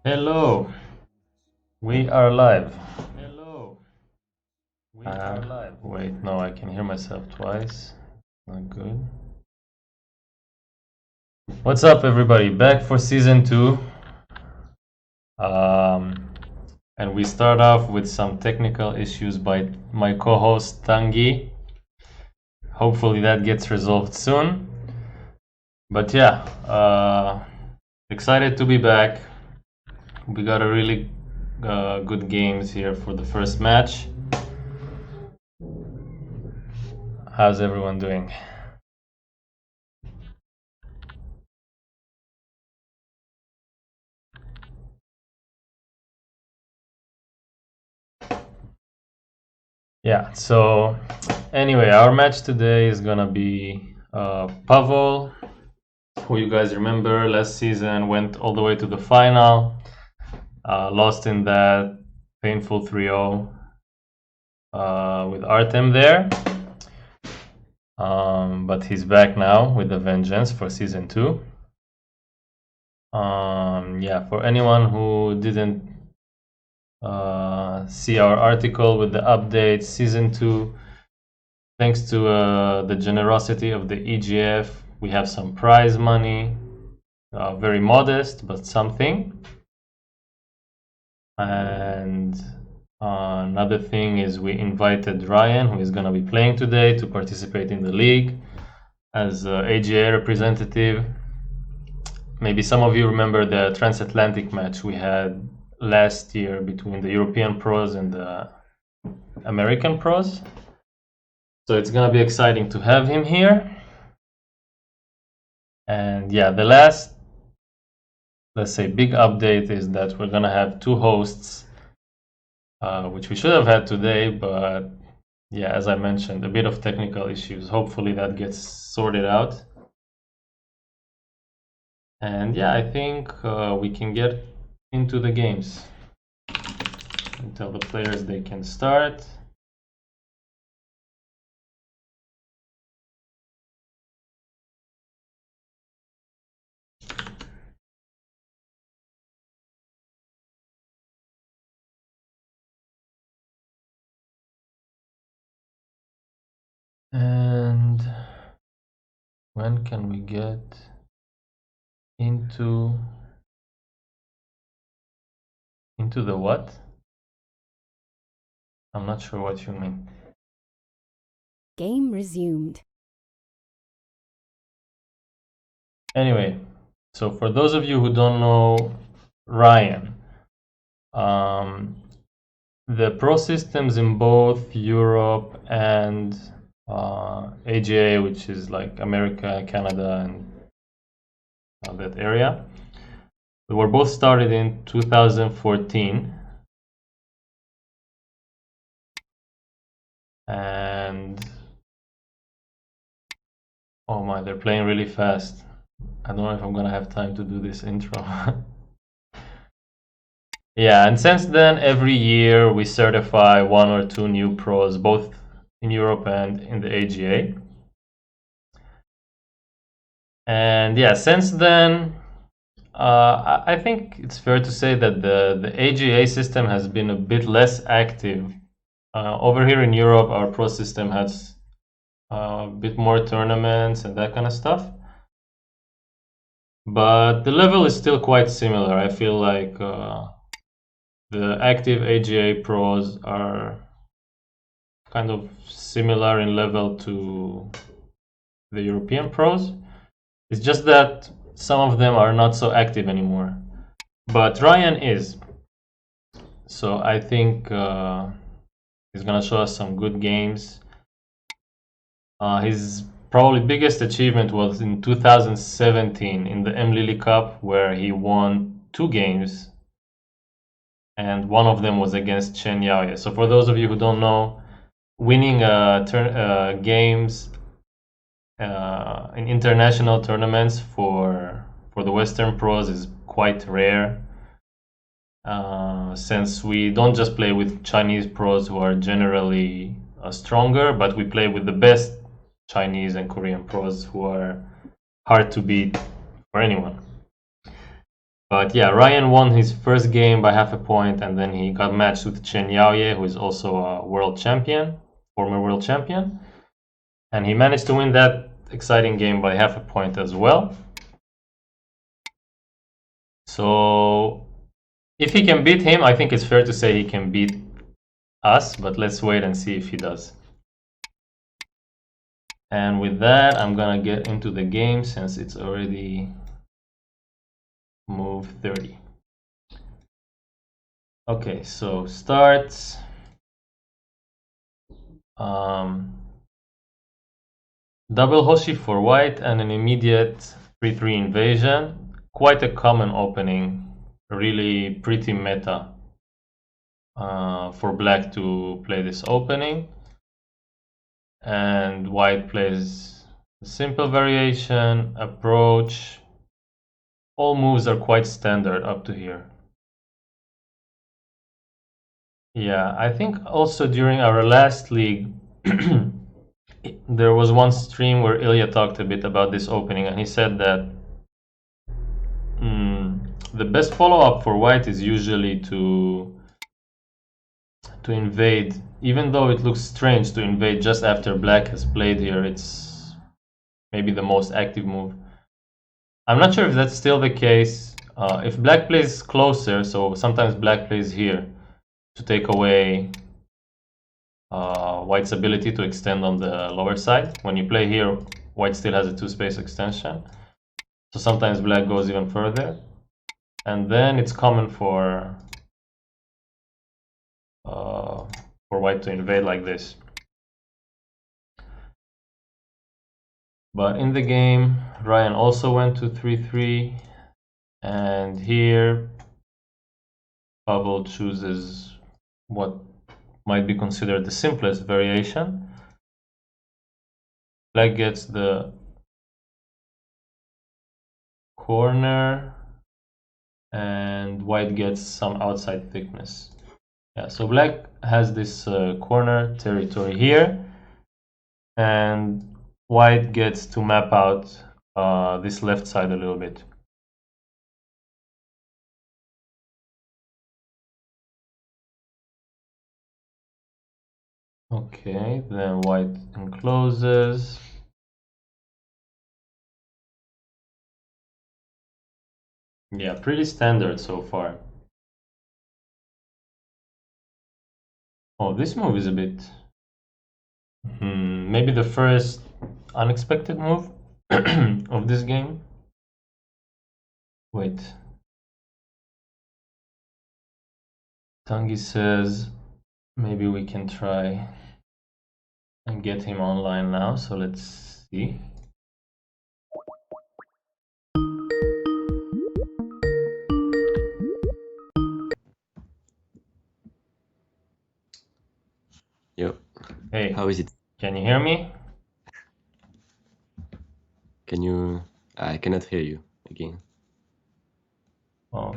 Hello, we are live. Hello, we are live. Wait, no, I can hear myself twice. Not good. What's up, everybody? Back for season 2. Um, and we start off with some technical issues by my co-host Tangi. Hopefully that gets resolved soon. But yeah, excited to be back. We got a really good games here for the first match. How's everyone doing? Yeah, so anyway, our match today is gonna be Pavol, who you guys remember last season went all the way to the final, lost in that painful 3-0 with Artem there. But he's back now with a vengeance for season 2. Yeah, for anyone who didn't see our article with the updates, season 2, thanks to the generosity of the EGF, we have some prize money, very modest, but something. And another thing is we invited Ryan, who is going to be playing today, to participate in the league as AGA representative. Maybe some of you remember the transatlantic match we had last year between the European pros and the American pros. So it's going to be exciting to have him here. And yeah, the last, let's say, big update is that we're going to have 2 hosts, which we should have had today, but yeah, as I mentioned, a bit of technical issues. Hopefully that gets sorted out. And yeah, I think we can get into the games and tell the players they can start. And when can we get into the what? I'm not sure what you mean. Game resumed. Anyway, so for those of you who don't know Ryan, the pro systems in both Europe and AGA, which is like America, Canada, and that area, they were both started in 2014. And oh my, they're playing really fast. I don't know if I'm gonna have time to do this intro. Yeah, and since then, every year we certify 1 or 2 new pros, both in Europe and in the AGA. And yeah, since then, I think it's fair to say that the AGA system has been a bit less active. Over here in Europe, our pro system has a bit more tournaments and that kind of stuff. But the level is still quite similar. I feel like the active AGA pros are kind of similar in level to the European pros. It's just that some of them are not so active anymore. But Ryan is. So I think he's gonna show us some good games. His probably biggest achievement was in 2017 in the M. Lily Cup, where he won 2 games, and one of them was against Chen Yaoye. So for those of you who don't know, winning games in international tournaments for the Western pros is quite rare, since we don't just play with Chinese pros who are generally stronger, but we play with the best Chinese and Korean pros who are hard to beat for anyone. But yeah, Ryan won his first game by half a point, and then he got matched with Chen Yaoye, who is also a world champion, former world champion. And he managed to win that exciting game by half a point as well. So if he can beat him, I think it's fair to say he can beat us, but let's wait and see if he does. And with that, I'm gonna get into the game since it's already move 30. Okay, so starts. Double Hoshi for white and an immediate 3-3 invasion. Quite a common opening, really pretty meta for black to play this opening. And white plays a simple variation, approach. All moves are quite standard up to here. Yeah, I think also during our last league, there was one stream where Ilya talked a bit about this opening, and he said that the best follow-up for white is usually to invade, even though it looks strange to invade just after black has played here. It's maybe the most active move. I'm not sure if that's still the case. If black plays closer, so sometimes black plays here to take away white's ability to extend on the lower side. When you play here, white still has a 2-space extension. So sometimes black goes even further. And then it's common for white to invade like this. But in the game, Ryan also went to 3-3. And here, Pavol chooses what might be considered the simplest variation. Black gets the corner and white gets some outside thickness. Yeah, so black has this corner territory here, and white gets to map out this left side a little bit. Okay, then white encloses. Yeah, pretty standard so far. Oh, this move is a bit... maybe the first unexpected move of this game. Wait. Tanguy says maybe we can try and get him online now, so let's see. Yo. Hey, how is it? Can you hear me? Can you... I cannot hear you again. Oh.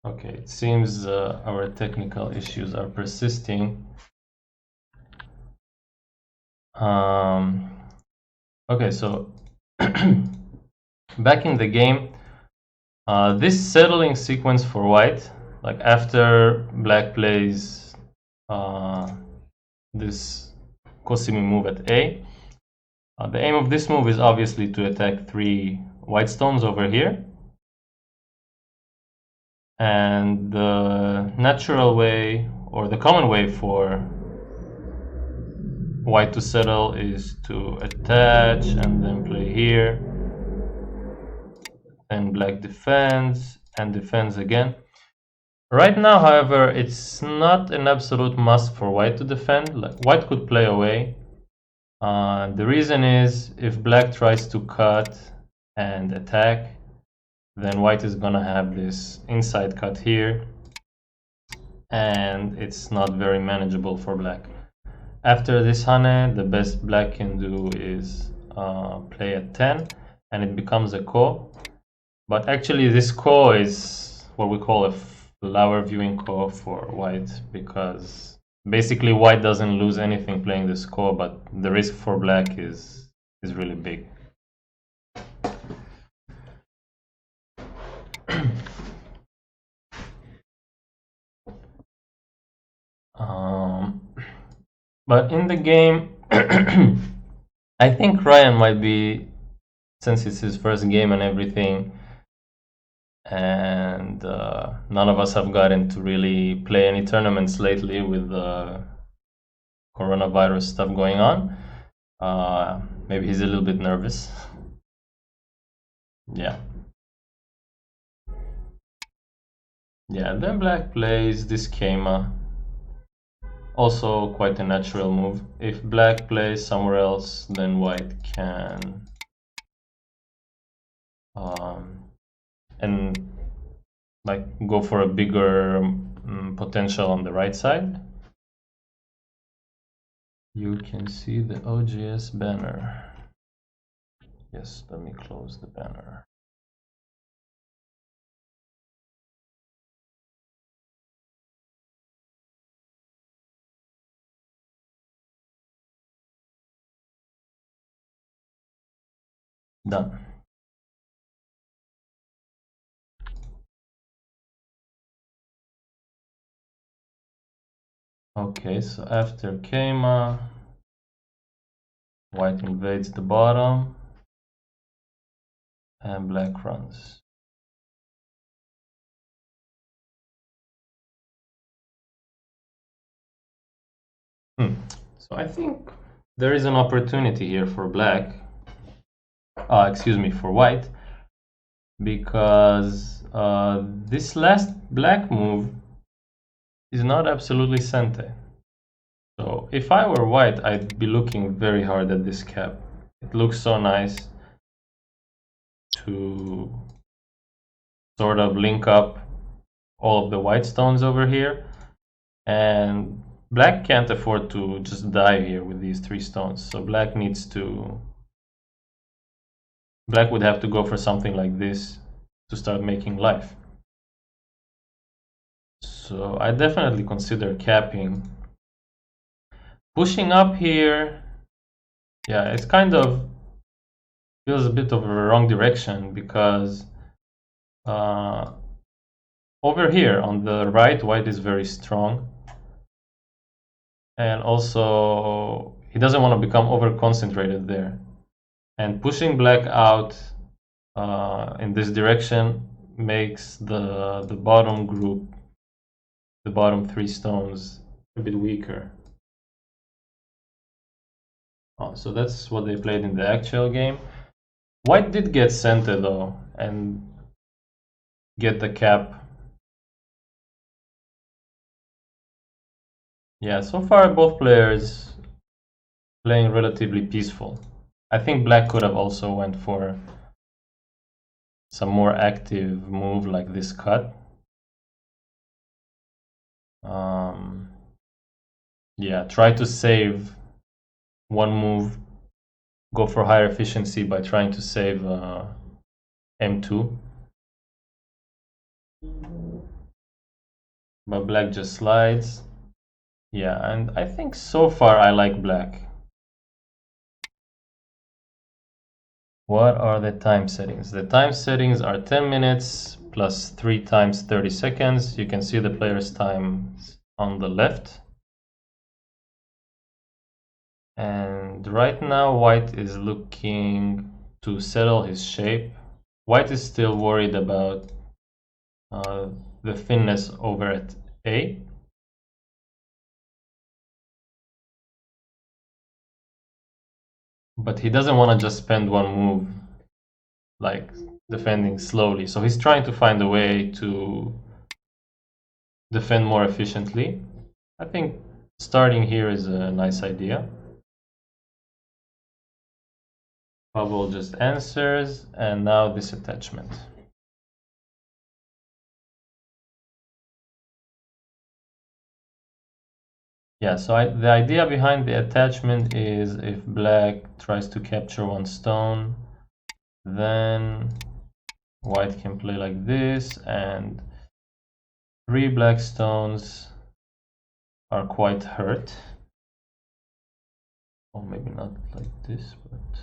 Okay, it seems our technical issues are persisting. Okay, so back in the game, this settling sequence for white, like after black plays this Cosimi move at A, the aim of this move is obviously to attack 3 white stones over here. And the natural way, or the common way for white to settle is to attach and then play here. Then black defends and defends again. Right now, however, it's not an absolute must for white to defend. Like, white could play away. The reason is if black tries to cut and attack, then white is gonna have this inside cut here, and it's not very manageable for black. After this Hane, the best black can do is play a 10 and it becomes a ko. But actually this ko is what we call a flower viewing ko for white, because basically white doesn't lose anything playing this ko, but the risk for black is really big. But in the game, I think Ryan might be, since it's his first game and everything, and none of us have gotten to really play any tournaments lately with the coronavirus stuff going on. Maybe he's a little bit nervous. Yeah. Yeah, then black plays this Keima. Also quite a natural move. If black plays somewhere else, then white can and like go for a bigger potential on the right side. You can see the OGS banner. Yes, let me close the banner. Done. Okay, so after Keima, white invades the bottom and black runs. So I think there is an opportunity here for black. Excuse me, for white, because this last black move is not absolutely sente. So if I were white, I'd be looking very hard at this cap. It looks so nice to sort of link up all of the white stones over here, and black can't afford to just die here with these 3 stones. So black would have to go for something like this to start making life. So I definitely consider capping. Pushing up here, yeah, it's kind of feels a bit of a wrong direction, because over here on the right, white is very strong, and also he doesn't want to become over concentrated there, and pushing black out in this direction makes the bottom group, the bottom 3 stones, a bit weaker. So that's what they played in the actual game. White did get sente though, and get the cap. Yeah, so far both players playing relatively peaceful. I think black could have also went for some more active move like this cut. Yeah, try to save one move, go for higher efficiency by trying to save M2. But black just slides. Yeah, and I think so far I like black. What are the time settings? The time settings are 10 minutes plus 3 times 30 seconds. You can see the player's time on the left. And right now white is looking to settle his shape. White is still worried about the thinness over at A. But he doesn't want to just spend one move like defending slowly. So he's trying to find a way to defend more efficiently. I think starting here is a nice idea. Pavol just answers, and now this attachment. Yeah, so the idea behind the attachment is if black tries to capture one stone, then white can play like this, and 3 black stones are quite hurt. Or maybe not like this, but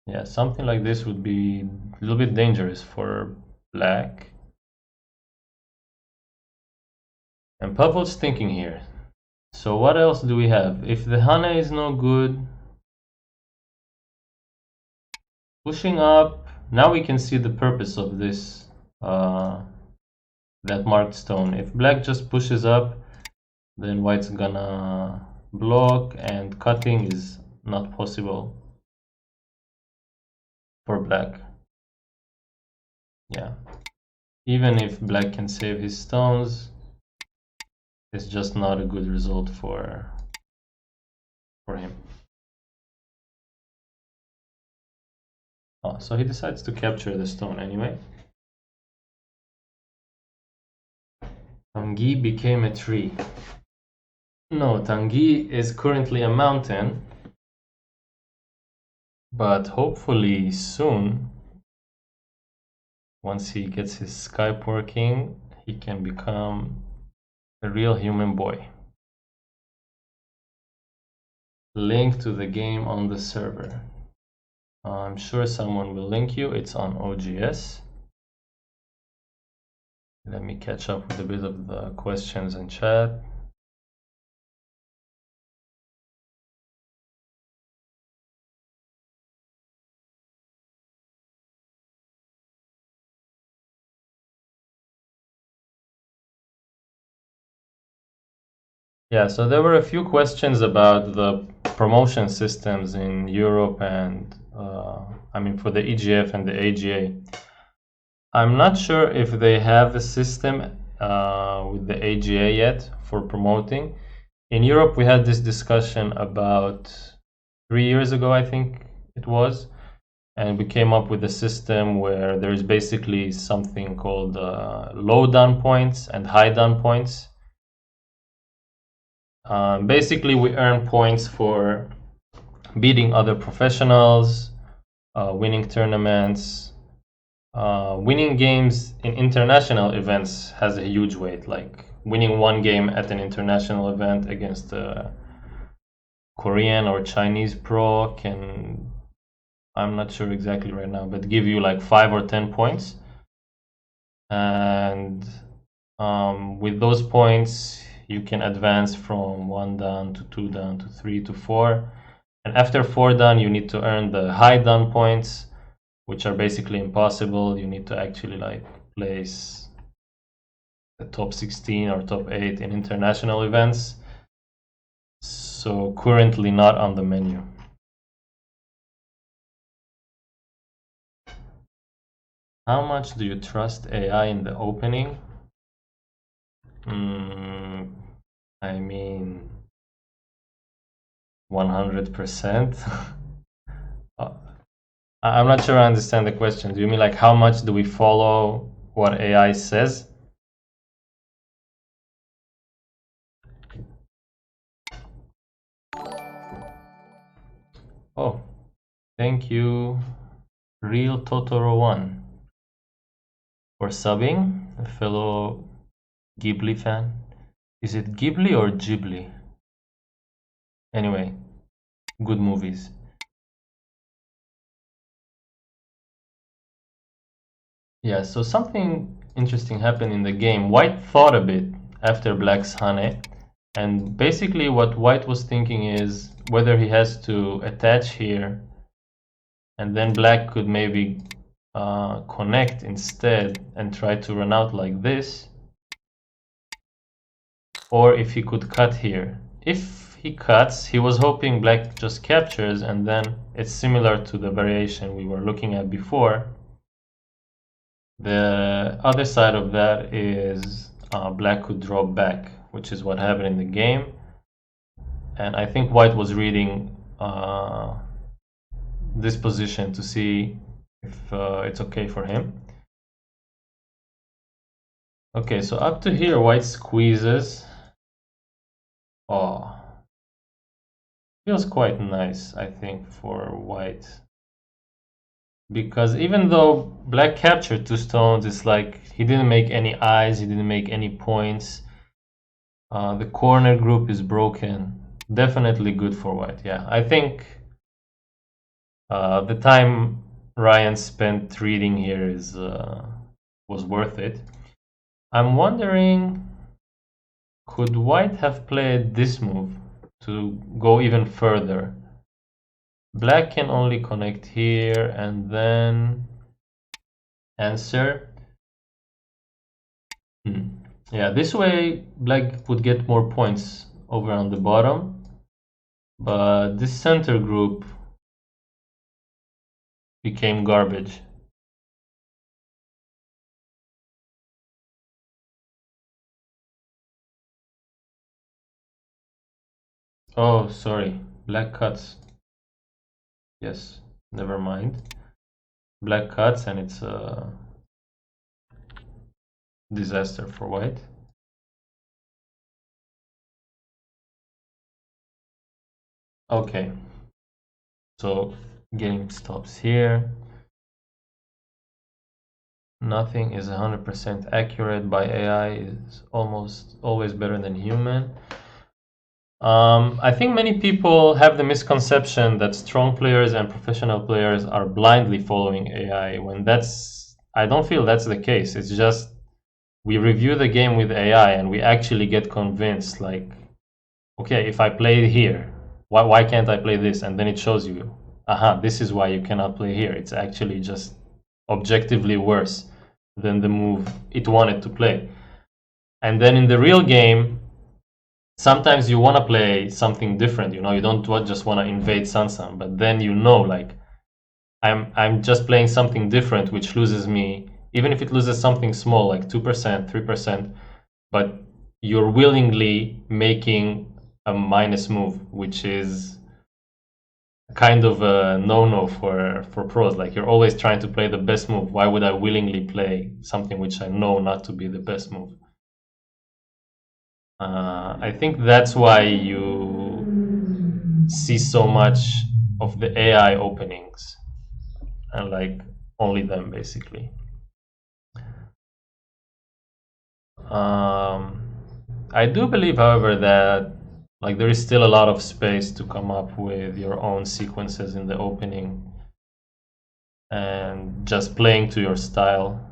yeah, something like this would be a little bit dangerous for black. And Pavel's thinking here. So what else do we have? If the Hane is no good, pushing up, now we can see the purpose of this, that marked stone. If black just pushes up, then white's gonna block, and cutting is not possible for black. Yeah, even if black can save his stones, it's just not a good result for him. Oh, so he decides to capture the stone anyway. Tanguy became a tree. No, Tanguy is currently a mountain, but hopefully soon, once he gets his Skype working, he can become a real human boy. Link to the game on the server. I'm sure someone will link you. It's on OGS. Let me catch up with a bit of the questions in chat. Yeah, so there were a few questions about the promotion systems in Europe and, I mean, for the EGF and the AGA. I'm not sure if they have a system with the AGA yet for promoting. In Europe, we had this discussion about 3 years ago, I think it was, and we came up with a system where there's basically something called low down points and high down points. Basically, we earn points for beating other professionals, winning tournaments, winning games in international events has a huge weight. Like winning one game at an international event against a Korean or Chinese pro can, I'm not sure exactly right now, but give you like 5 or 10 points. And with those points, you can advance from 1 dan to 2 dan to 3 to 4. And after 4 dan, you need to earn the high dan points, which are basically impossible. You need to actually like place the top 16 or top 8 in international events. So currently not on the menu. How much do you trust AI in the opening? I mean, 100%. I'm not sure I understand the question. Do you mean like how much do we follow what AI says? Oh, thank you, Real Totoro1, for subbing, a fellow Ghibli fan. Is it Ghibli or Ghibli? Anyway, good movies. Yeah, so something interesting happened in the game. White thought a bit after Black's Hane, and basically what White was thinking is whether he has to attach here and then Black could maybe connect instead and try to run out like this, or if he could cut here. If he cuts, he was hoping Black just captures, and then it's similar to the variation we were looking at before. The other side of that is Black could drop back, which is what happened in the game. And I think White was reading this position to see if it's okay for him. Okay, so up to here, white squeezes. Oh, feels quite nice, I think, for white. Because even though black captured two stones, it's like he didn't make any eyes, he didn't make any points. The corner group is broken. Definitely good for white. Yeah, I think the time Ryan spent reading here is was worth it. I'm wondering, could white have played this move to go even further? Black can only connect here and then answer. Yeah, this way black would get more points over on the bottom, but this center group became garbage. Oh, sorry. Black cuts. Yes, never mind. Black cuts and it's a disaster for white. Okay, so game stops here. Nothing is 100% accurate by AI. Is almost always better than human. I think many people have the misconception that strong players and professional players are blindly following AI when I don't feel that's the case. It's just we review the game with AI and we actually get convinced like, okay, if I play here, why can't I play this? And then it shows you, aha, this is why you cannot play here. It's actually just objectively worse than the move it wanted to play. And then in the real game, sometimes you want to play something different, you don't just want to invade Sansan, but then like I'm just playing something different which loses me, even if it loses something small like 2%, 3%, but you're willingly making a minus move, which is kind of a no-no for pros. Like you're always trying to play the best move. Why would I willingly play something which I know not to be the best move? I think that's why you see so much of the AI openings and like only them basically. Um, I do believe, however, that like there is still a lot of space to come up with your own sequences in the opening and just playing to your style.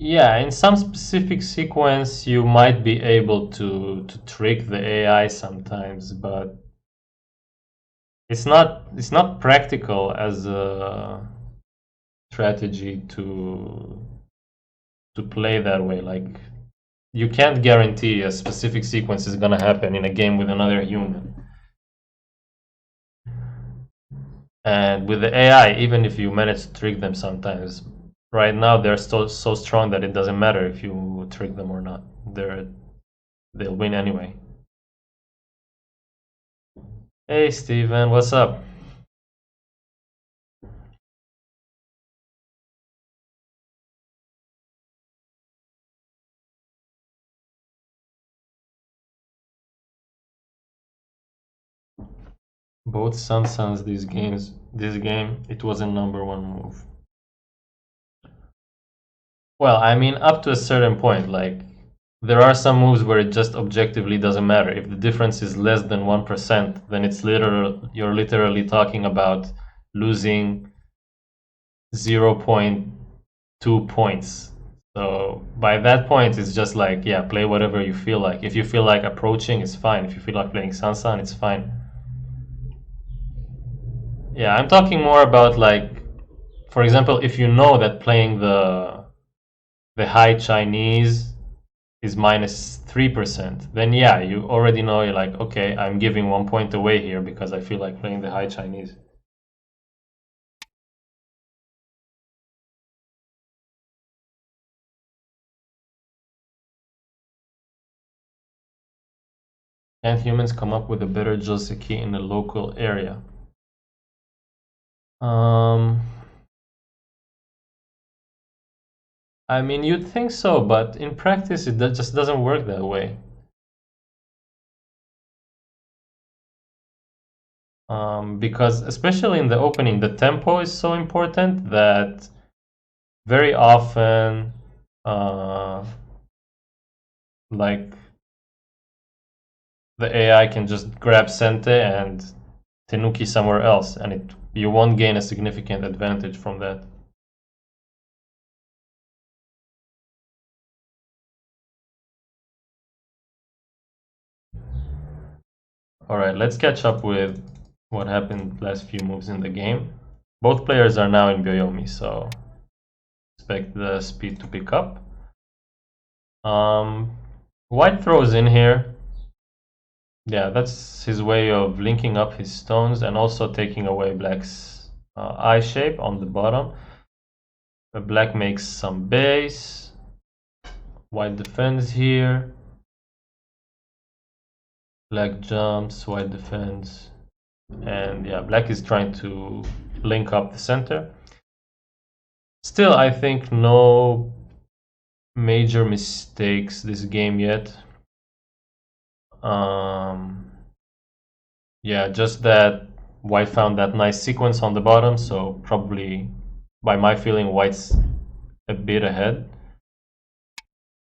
Yeah, in some specific sequence you might be able to trick the AI sometimes, but it's not practical as a strategy to play that way. Like you can't guarantee a specific sequence is gonna happen in a game with another human. And with the AI, even if you manage to trick them sometimes, right now they're still so strong that it doesn't matter if you trick them or not. They'll win anyway. Hey Steven, what's up? Both Sansans this game, it was a number one move. Well, I mean up to a certain point, like there are some moves where it just objectively doesn't matter. If the difference is less than 1%, then you're literally talking about losing 0.2 points. So by that point, it's just like, yeah, play whatever you feel like. If you feel like approaching, it's fine. If you feel like playing Sansan, it's fine. Yeah, I'm talking more about like, for example, if you know that playing the high Chinese is minus 3%, then yeah, you already know you're like, okay, I'm giving 1 point away here because I feel like playing the high Chinese. Can't humans come up with a better Joseki in the local area? Um, I mean, you'd think so, but in practice, it just doesn't work that way. Because especially in the opening, the tempo is so important that very often, like the AI can just grab Sente and Tenuki somewhere else, and you won't gain a significant advantage from that. Alright, let's catch up with what happened last few moves in the game. Both players are now in Byoyomi, so expect the speed to pick up. White throws in here. Yeah, that's his way of linking up his stones and also taking away black's eye shape on the bottom. But black makes some base. White defends here. Black jumps, white defends. And yeah, black is trying to link up the center. Still, I think no major mistakes this game yet. Yeah, just that white found that nice sequence on the bottom, so probably by my feeling white's a bit ahead.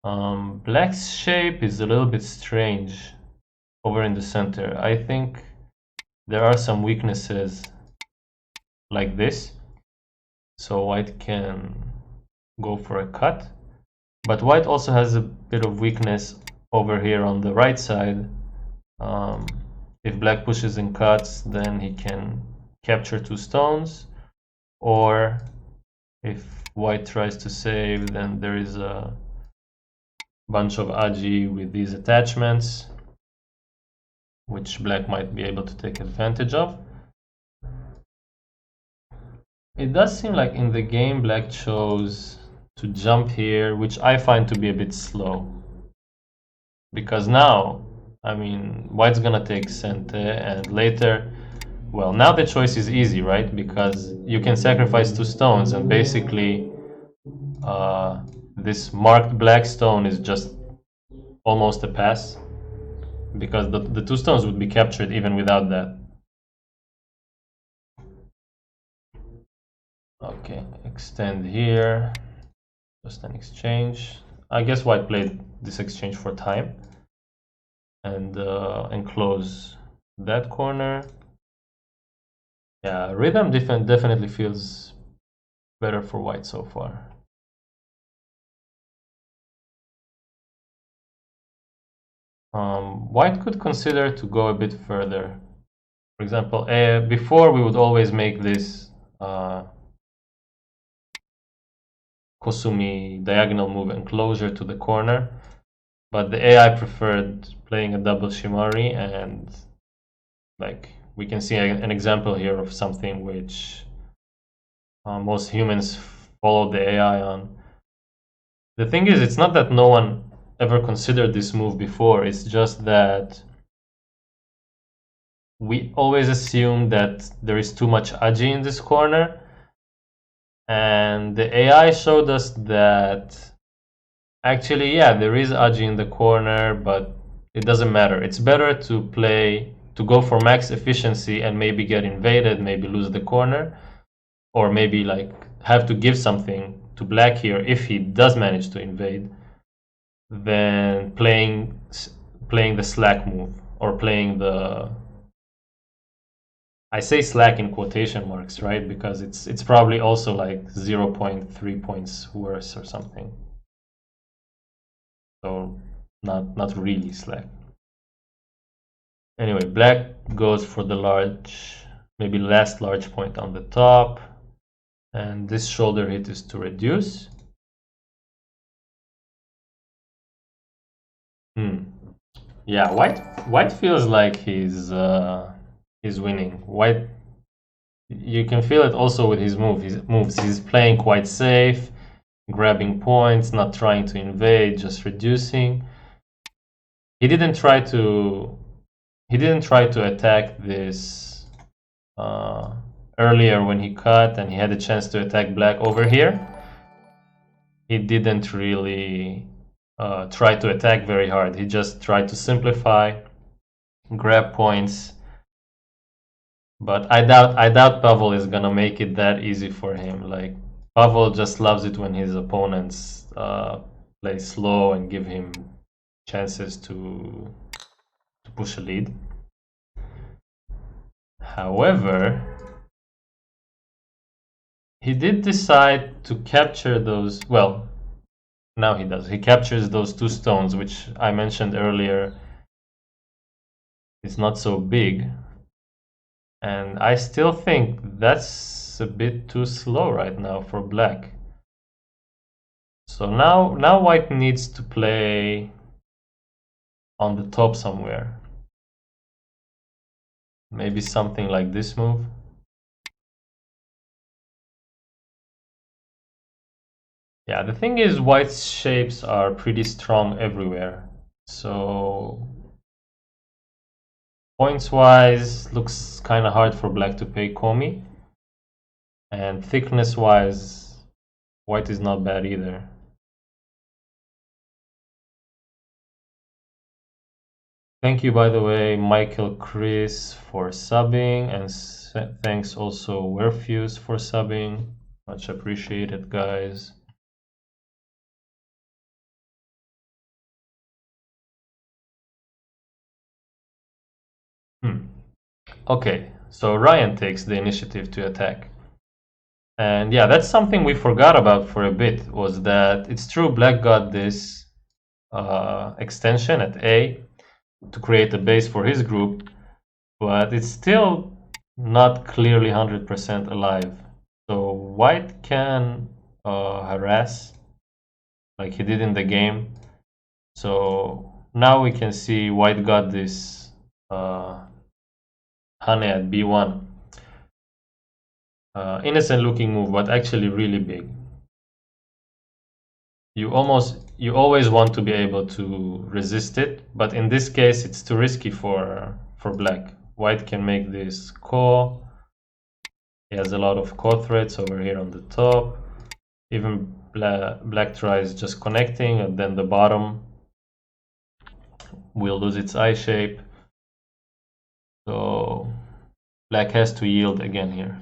Black's shape is a little bit strange over in the center. I think there are some weaknesses like this, so white can go for a cut. But white also has a bit of weakness over here on the right side. If black pushes and cuts, then he can capture two stones. Or if white tries to save, then there is a bunch of aji with these attachments, which black might be able to take advantage of. It does seem like in the game black chose to jump here, which I find to be a bit slow. Because now, I mean, white's gonna take Sente and later, well, now the choice is easy, right? Because you can sacrifice two stones and basically this marked black stone is just almost a pass because the two stones would be captured even without that. Okay, extend here, just an exchange. I guess white played this exchange for time and enclose that corner. Yeah, rhythm definitely feels better for white so far. White could consider to go a bit further. For example, before we would always make this Kosumi diagonal move enclosure to the corner, but the AI preferred playing a double Shimari, and like we can see an example here of something which most humans follow the AI on. The thing is, it's not that no one ever considered this move before, it's just that we always assume that there is too much aji in this corner, and the AI showed us that actually, yeah, there is aji in the corner, but it doesn't matter. It's better to go for max efficiency and maybe get invaded, maybe lose the corner, or maybe like have to give something to black here if he does manage to invade, than playing the slack move or playing the, I say slack in quotation marks, right? Because it's probably also like 0.3 points worse or something. So not really slack. Anyway, black goes for the large, maybe last large point on the top, and this shoulder hit is to reduce. Yeah, white feels like he's winning. White, you can feel it also with his moves. He's playing quite safe, grabbing points, not trying to invade, just reducing. He didn't try to attack this earlier when he cut and he had a chance to attack black over here, he didn't really try to attack very hard. He just tried to simplify, grab points. But I doubt Pavol is gonna make it that easy for him. Like, Pavol just loves it when his opponents play slow and give him chances to push a lead. However, he did decide to capture those. Well, now he does. He captures those two stones, which I mentioned earlier. It's not so big. And I still think that's a bit too slow right now for black. So now white needs to play on the top somewhere. Maybe something like this move. Yeah, the thing is white's shapes are pretty strong everywhere. So points-wise, looks kind of hard for black to pay Komi. And thickness-wise, white is not bad either. Thank you, by the way, Michael Chris for subbing, and thanks also Werfuse for subbing. Much appreciated, guys. Okay, so Ryan takes the initiative to attack. And yeah, that's something we forgot about for a bit, was that it's true black got this extension at A to create a base for his group, but it's still not clearly 100% alive. So white can harass like he did in the game. So now we can see white got this Hane at B1. Innocent looking move, but actually really big. You always want to be able to resist it, but in this case it's too risky for black. White can make this core. He has a lot of core threats over here on the top. Even black tries just connecting, and then the bottom will lose its eye shape. So black has to yield again here.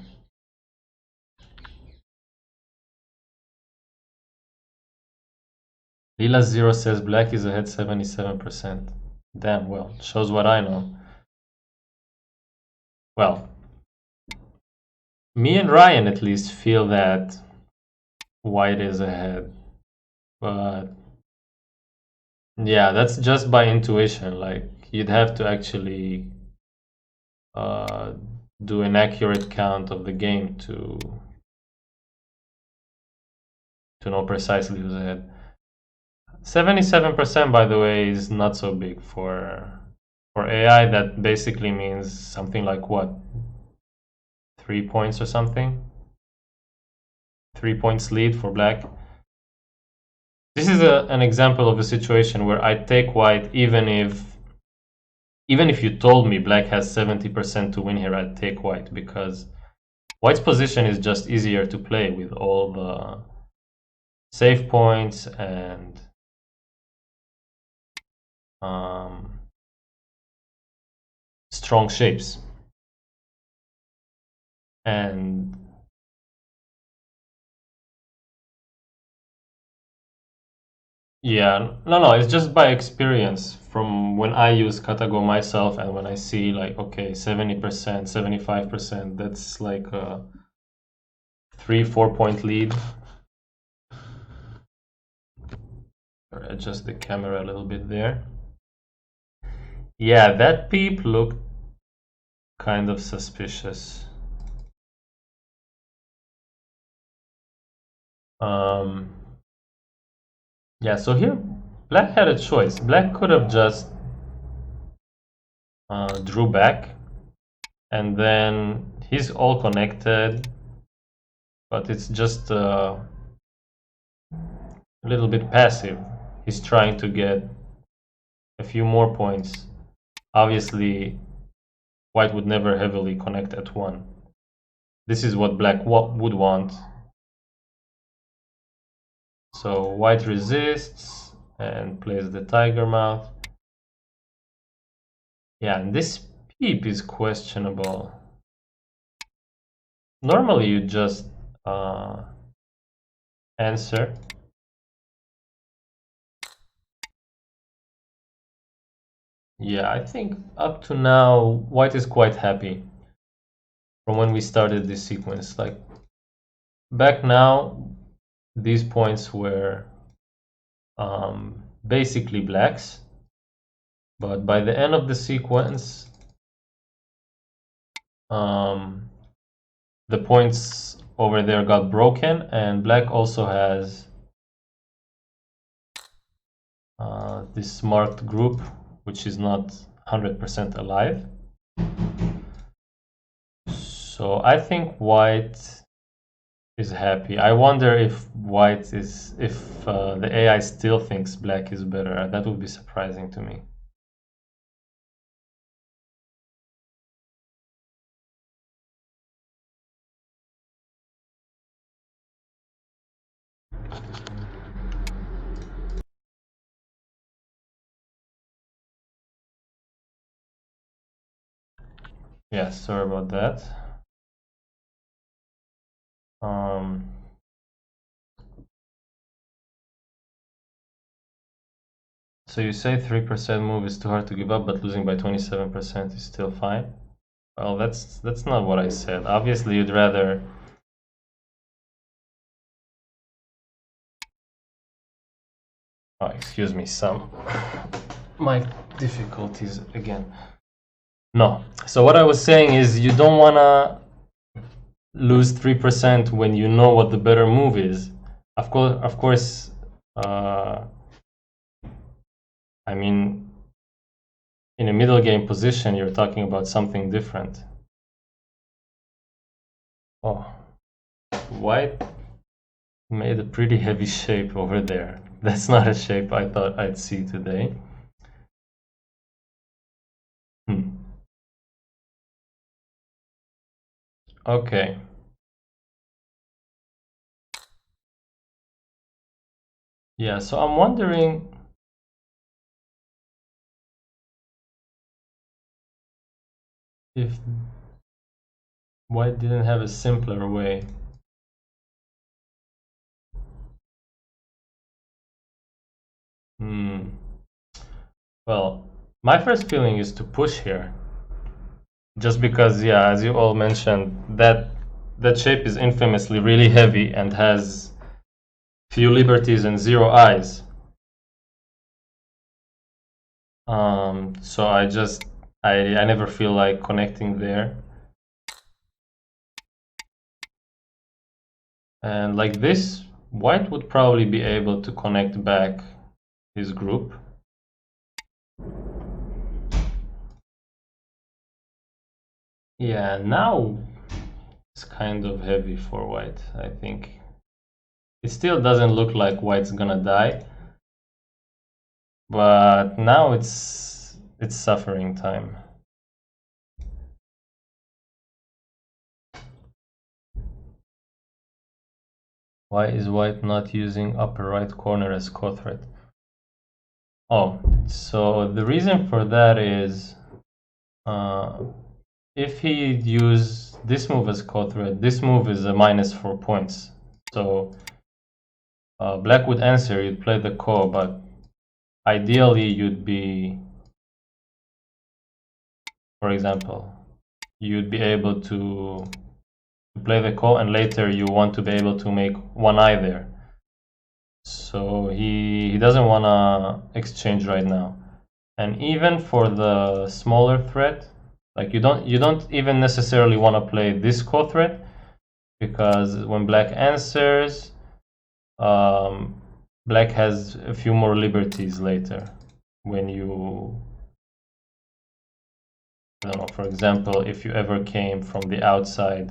Lila Zero says black is ahead 77%. Damn, well, shows what I know. Well, me and Ryan at least feel that white is ahead. But yeah, that's just by intuition. Like, you'd have to actually do an accurate count of the game to know precisely who's ahead. 77%, by the way, is not so big for AI. That basically means something like what, 3 points or something. 3 points lead for black. This is an example of a situation where I take white even if you told me black has 70% to win here, I'd take white, because white's position is just easier to play with all the save points and strong shapes. And yeah, no, it's just by experience from when I use Katago myself, and when I see like, okay, 70%, 75%, that's like a 3-4 point lead. Or adjust the camera a little bit there. Yeah, that peep looked kind of suspicious. Yeah, so here black had a choice. Black could have just drew back, and then he's all connected, but it's just a little bit passive. He's trying to get a few more points. Obviously, white would never heavily connect at 1. this is what black would want. So white resists and plays the tiger mouth. Yeah, and this peep is questionable. Normally you just answer. Yeah, I think up to now white is quite happy from when we started this sequence. Like back now, these points were basically blacks, but by the end of the sequence, the points over there got broken, and black also has this marked group, which is not 100% alive. So I think white is happy. I wonder if the AI still thinks black is better. That would be surprising to me. Yeah, sorry about that. So you say 3% move is too hard to give up, but losing by 27% is still fine? Well, that's not what I said. Obviously, you'd rather... Oh, excuse me, some mic difficulties again. No. So what I was saying is you don't want to lose 3% when you know what the better move is. Of course, I mean, in a middle game position, you're talking about something different. Oh, white made a pretty heavy shape over there. That's not a shape I thought I'd see today. Okay. Yeah, so I'm wondering if white didn't have a simpler way. Well, my first feeling is to push here. Just because, yeah, as you all mentioned, that shape is infamously really heavy and has few liberties and zero eyes. So I never feel like connecting there. And like this, white would probably be able to connect back his group. Yeah, now it's kind of heavy for white, I think. It still doesn't look like white's gonna die, but now it's suffering time. Why is white not using upper right corner as co-threat? Oh, so the reason for that is if he'd use this move as co-threat, this move is a -4 points. So black would answer, you'd play the ko, but ideally you'd be, for example, you'd be able to play the ko, and later you want to be able to make one eye there. So he doesn't want to exchange right now. And even for the smaller threat, like you don't even necessarily want to play this ko threat, because when black answers, black has a few more liberties later. When you, I don't know, for example, if you ever came from the outside,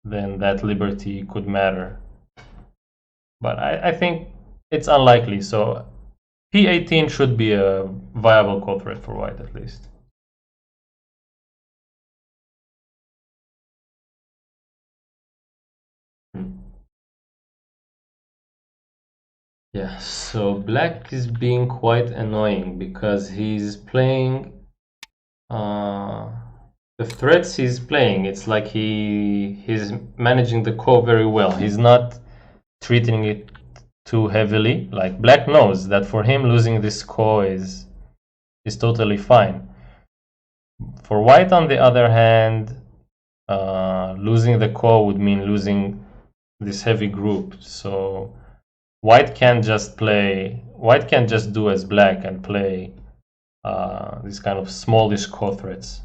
then that liberty could matter. But I think it's unlikely, so P18 should be a viable call threat for white at least. Yeah, so black is being quite annoying because he's playing uh, the threats he's playing. It's like he's managing the core very well. He's not treating it too heavily. Like black knows that for him losing this core is totally fine. For white, on the other hand, losing the core would mean losing this heavy group. So white can't just do as black and play these kind of smallish core threats.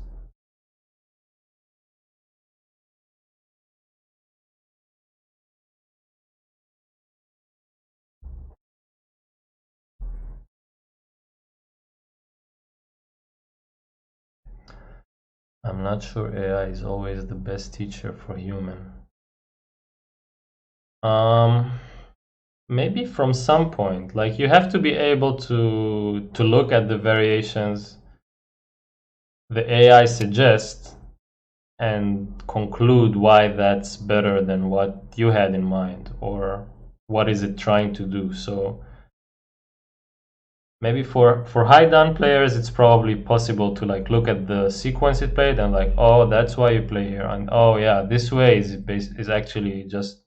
I'm not sure AI is always the best teacher for human. Um, maybe from some point, like you have to be able to look at the variations the AI suggests and conclude why that's better than what you had in mind or what is it trying to do. So maybe for high down players it's probably possible to like look at the sequence it played and like, oh, that's why you play here, and oh yeah, this way is actually just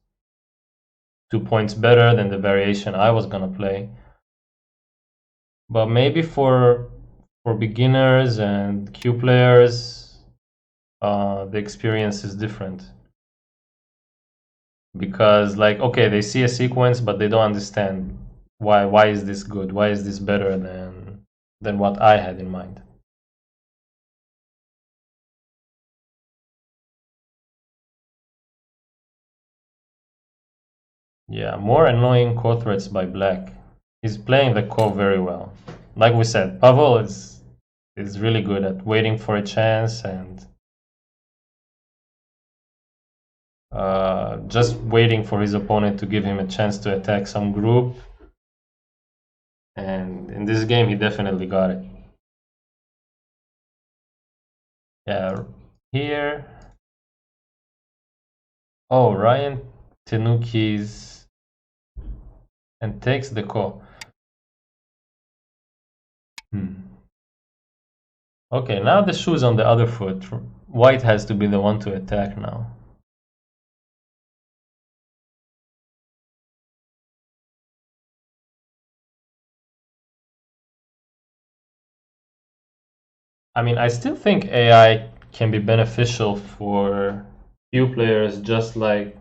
2 points better than the variation I was gonna play. But maybe for beginners and Q players, the experience is different because like, okay, they see a sequence but they don't understand why is this good, why is this better than what I had in mind. Yeah, more annoying core threats by black. He's playing the core very well. Like we said, Pavol is really good at waiting for a chance and just waiting for his opponent to give him a chance to attack some group. And in this game, he definitely got it. Yeah, here. Oh, Ryan Tenukis and takes the core. Okay, now the shoe's on the other foot. White has to be the one to attack now. I mean, I still think AI can be beneficial for few players, just like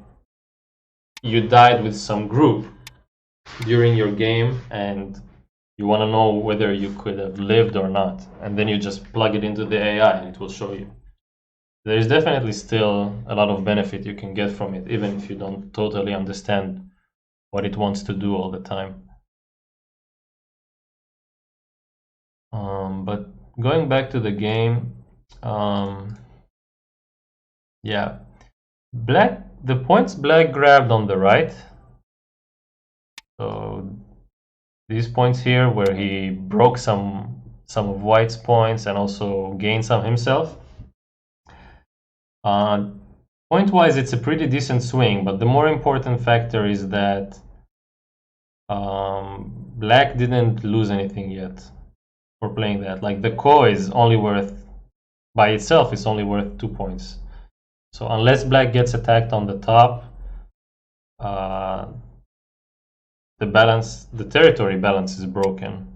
you died with some group during your game and you want to know whether you could have lived or not, and then you just plug it into the AI and it will show you. There is definitely still a lot of benefit you can get from it, even if you don't totally understand what it wants to do all the time. But going back to the game, yeah, the points black grabbed on the right. So these points here, where he broke some of white's points and also gained some himself. Point-wise, it's a pretty decent swing, but the more important factor is that black didn't lose anything yet for playing that. Like the ko is only worth, by itself, it's only worth 2 points. So unless black gets attacked on the top, the territory balance is broken.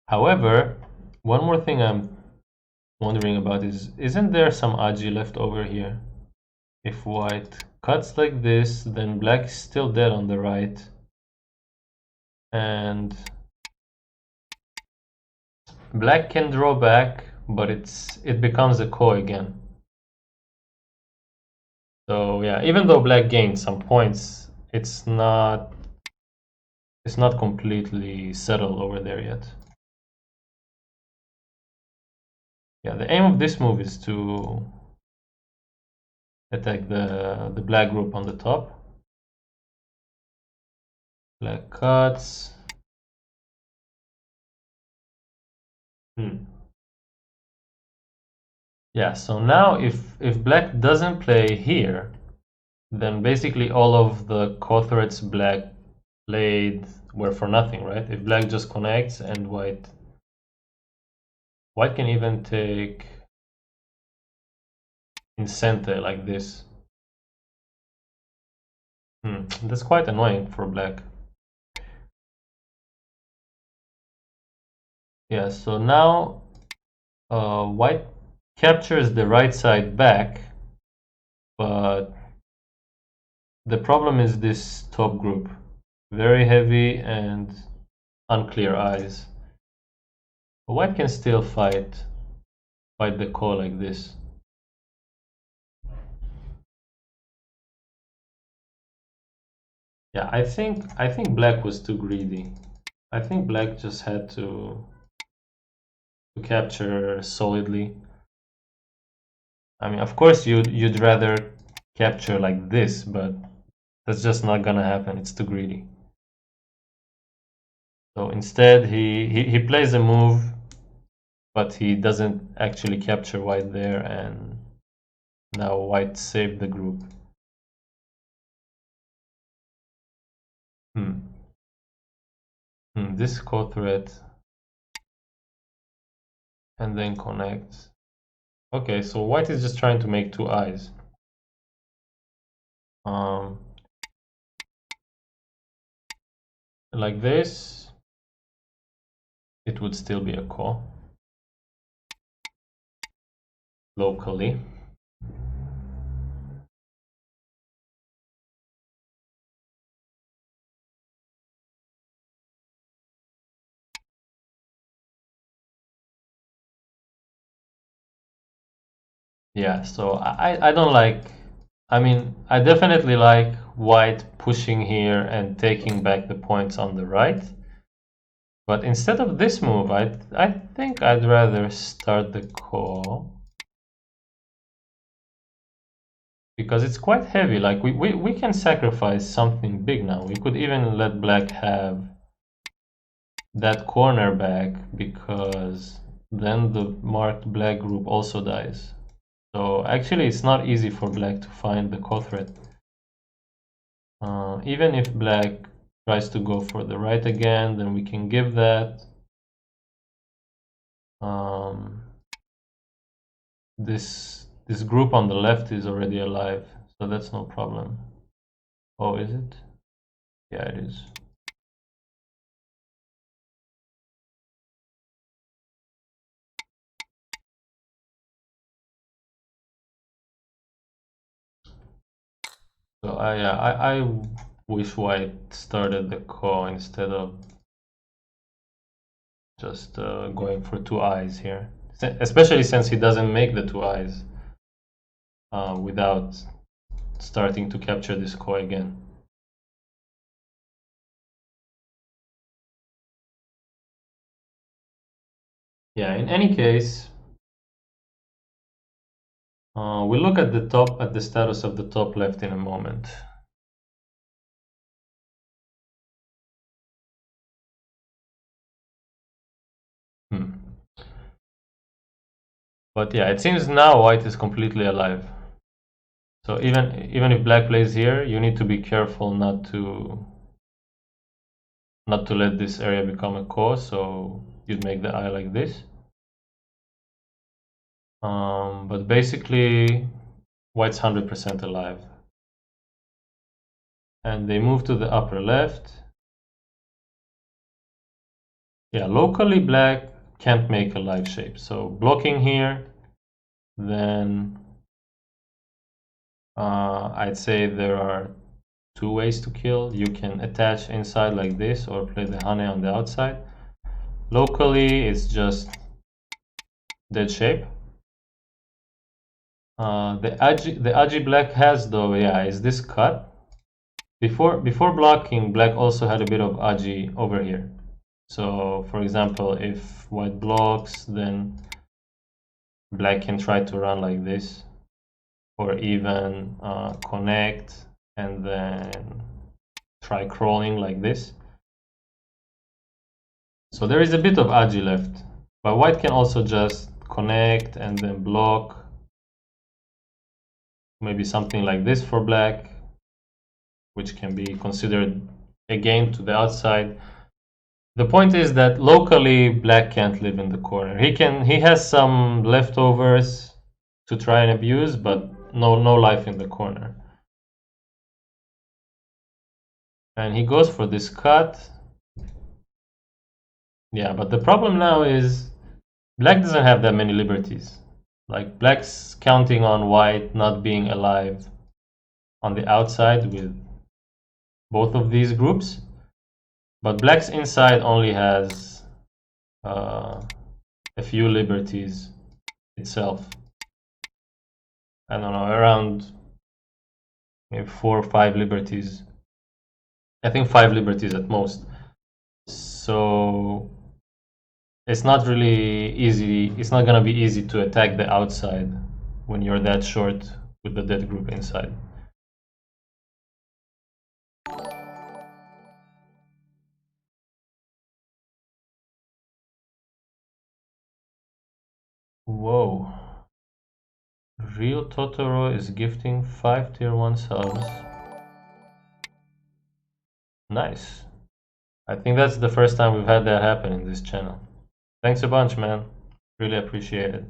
However, one more thing I'm wondering about is, isn't there some agi left over here? If white cuts like this, then black is still dead on the right, and black can draw back, but it becomes a ko again. So yeah, even though black gained some points, it's not completely settled over there yet. Yeah, the aim of this move is to attack the black group on the top. Black cuts. Yeah, so now if black doesn't play here, then basically all of the core threats black played were for nothing, right? If black just connects and white can even take in center like this. That's quite annoying for black. Yeah, so now white captures the right side back, but the problem is this top group. Very heavy and unclear eyes. But white can still fight the call like this. Yeah, I think black was too greedy. I think black just had to capture solidly. I mean, of course you'd rather capture like this, but that's just not gonna happen. It's too greedy. So instead, he plays a move, but he doesn't actually capture white there, and now white saved the group. This co-threat and then connect. Okay, so white is just trying to make two eyes. Like this, it would still be a call locally. Yeah, so I don't like, I mean, I definitely like white pushing here and taking back the points on the right. But instead of this move, I think I'd rather start the call. Because it's quite heavy, like we can sacrifice something big now. We could even let black have that corner back, because then the marked black group also dies. So actually it's not easy for black to find the co-threat. Even if black tries to go for the right again, then we can give that. This group on the left is already alive, so that's no problem. Oh, is it? Yeah, it is. So I wish white started the call instead of just going for two eyes here, especially since he doesn't make the two eyes without starting to capture this call again. Yeah, in any case, we'll look at the status of the top left in a moment. But yeah, it seems now white is completely alive. So even if black plays here, you need to be careful not to let this area become a core. So you'd make the eye like this. But basically, white's 100% alive. And they move to the upper left. Yeah, locally black can't make a live shape. So blocking here, then I'd say there are two ways to kill. You can attach inside like this or play the Hane on the outside. Locally, it's just dead shape. The Aji black has though, yeah, is this cut. Before blocking, black also had a bit of Aji over here. So for example, if white blocks, then black can try to run like this, or even connect and then try crawling like this. So there is a bit of Aji left, but white can also just connect and then block. Maybe something like this for black, which can be considered again to the outside. The point is that locally black can't live in the corner. He has some leftovers to try and abuse, but no life in the corner. And he goes for this cut. Yeah, but the problem now is black doesn't have that many liberties. Like black's counting on white not being alive on the outside with both of these groups, but black's inside only has a few liberties itself. I don't know, around maybe 4 or 5 liberties. I think 5 liberties at most. So it's not really easy. It's not gonna be easy to attack the outside when you're that short with the dead group inside. Whoa. Real Totoro is gifting 5 tier 1 subs. Nice. I think that's the first time we've had that happen in this channel. Thanks a bunch, man. Really appreciate it.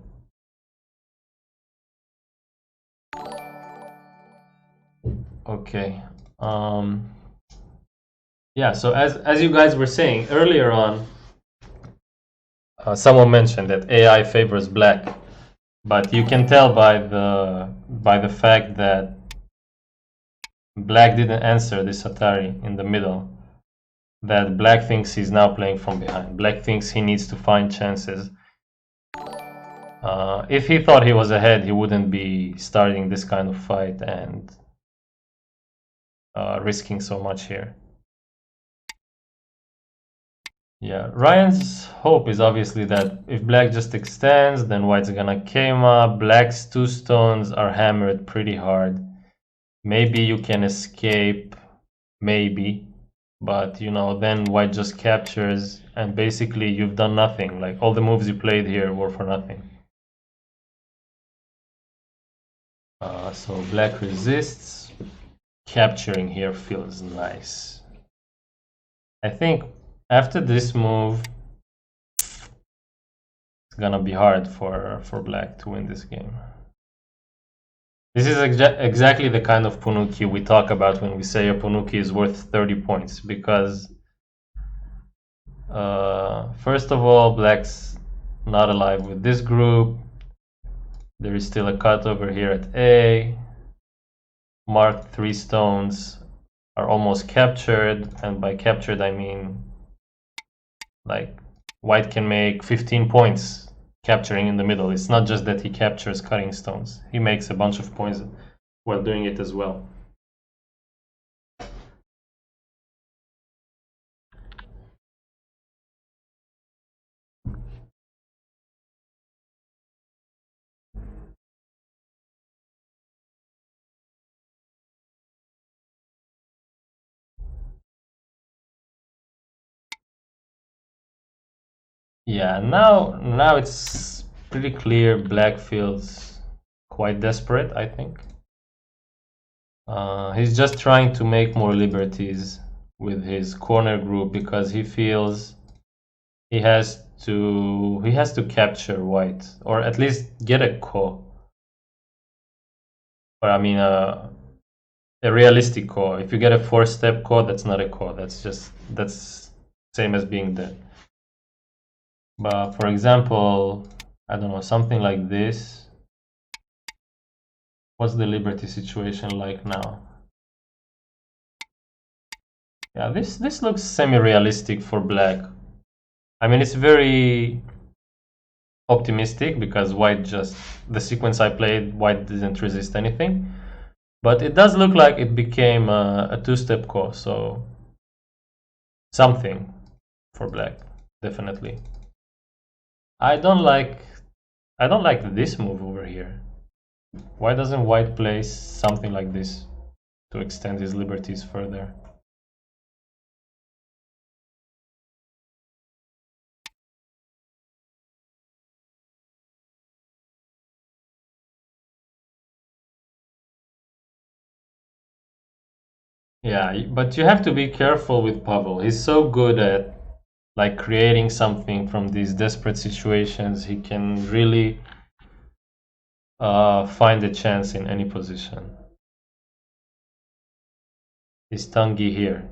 Okay. Yeah, so as you guys were saying earlier on, someone mentioned that AI favors black, but you can tell by the fact that black didn't answer this Atari in the middle, that black thinks he's now playing from behind. Black thinks he needs to find chances. If he thought he was ahead, he wouldn't be starting this kind of fight and risking so much here. Yeah, Ryan's hope is obviously that if black just extends, then white's gonna came up. Black's 2 stones are hammered pretty hard. Maybe you can escape, maybe, but you know, then white just captures and basically you've done nothing. Like all the moves you played here were for nothing. So black resists. Capturing here feels nice. I think after this move, it's gonna be hard for black to win this game. This is exactly the kind of Punuki we talk about when we say a Punuki is worth 30 points, because first of all, black's not alive with this group. There is still a cut over here at A. Marked 3 stones are almost captured, and by captured I mean like white can make 15 points capturing in the middle. It's not just that he captures cutting stones. He makes a bunch of points while doing it as well. Yeah, now it's pretty clear black feels quite desperate, I think. He's just trying to make more liberties with his corner group because he feels he has to capture white, or at least get a ko. Or I mean a realistic ko. If you get a 4-step ko, that's not a ko. That's same as being dead. But for example, I don't know, something like this. What's the liberty situation like now? Yeah, this looks semi-realistic for black. I mean, it's very optimistic because white just, the sequence I played, white didn't resist anything. But it does look like it became a 2-step ko, so something for black, definitely. I don't like this move over here. Why doesn't white play something like this to extend his liberties further? Yeah, but you have to be careful with Pavel. He's so good at like creating something from these desperate situations. He can really find a chance in any position. Is Tanguy here?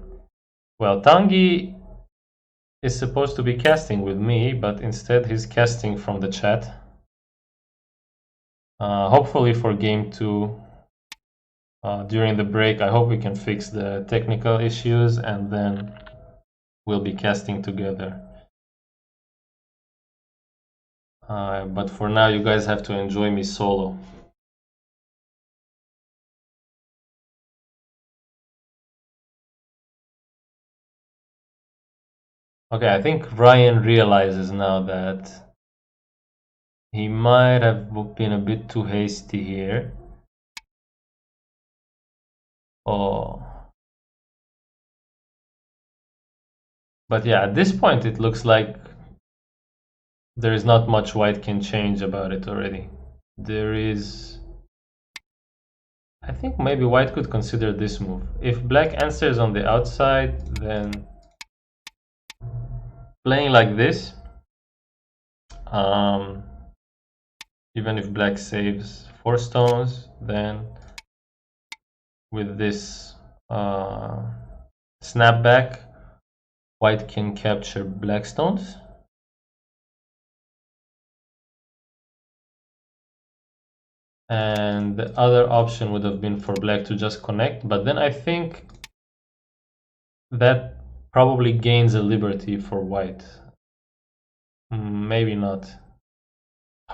Well, Tanguy is supposed to be casting with me, but instead he's casting from the chat. Hopefully for game 2, during the break, I hope we can fix the technical issues and then we'll be casting together. But for now, you guys have to enjoy me solo. Okay, I think Ryan realizes now that he might have been a bit too hasty here. Oh. But yeah, at this point it looks like there is not much white can change about it already. There is... I think maybe white could consider this move. If black answers on the outside, then playing like this, even if black saves 4 stones, then with this snapback, white can capture black stones. And the other option would have been for black to just connect, but then I think that probably gains a liberty for white. Maybe not.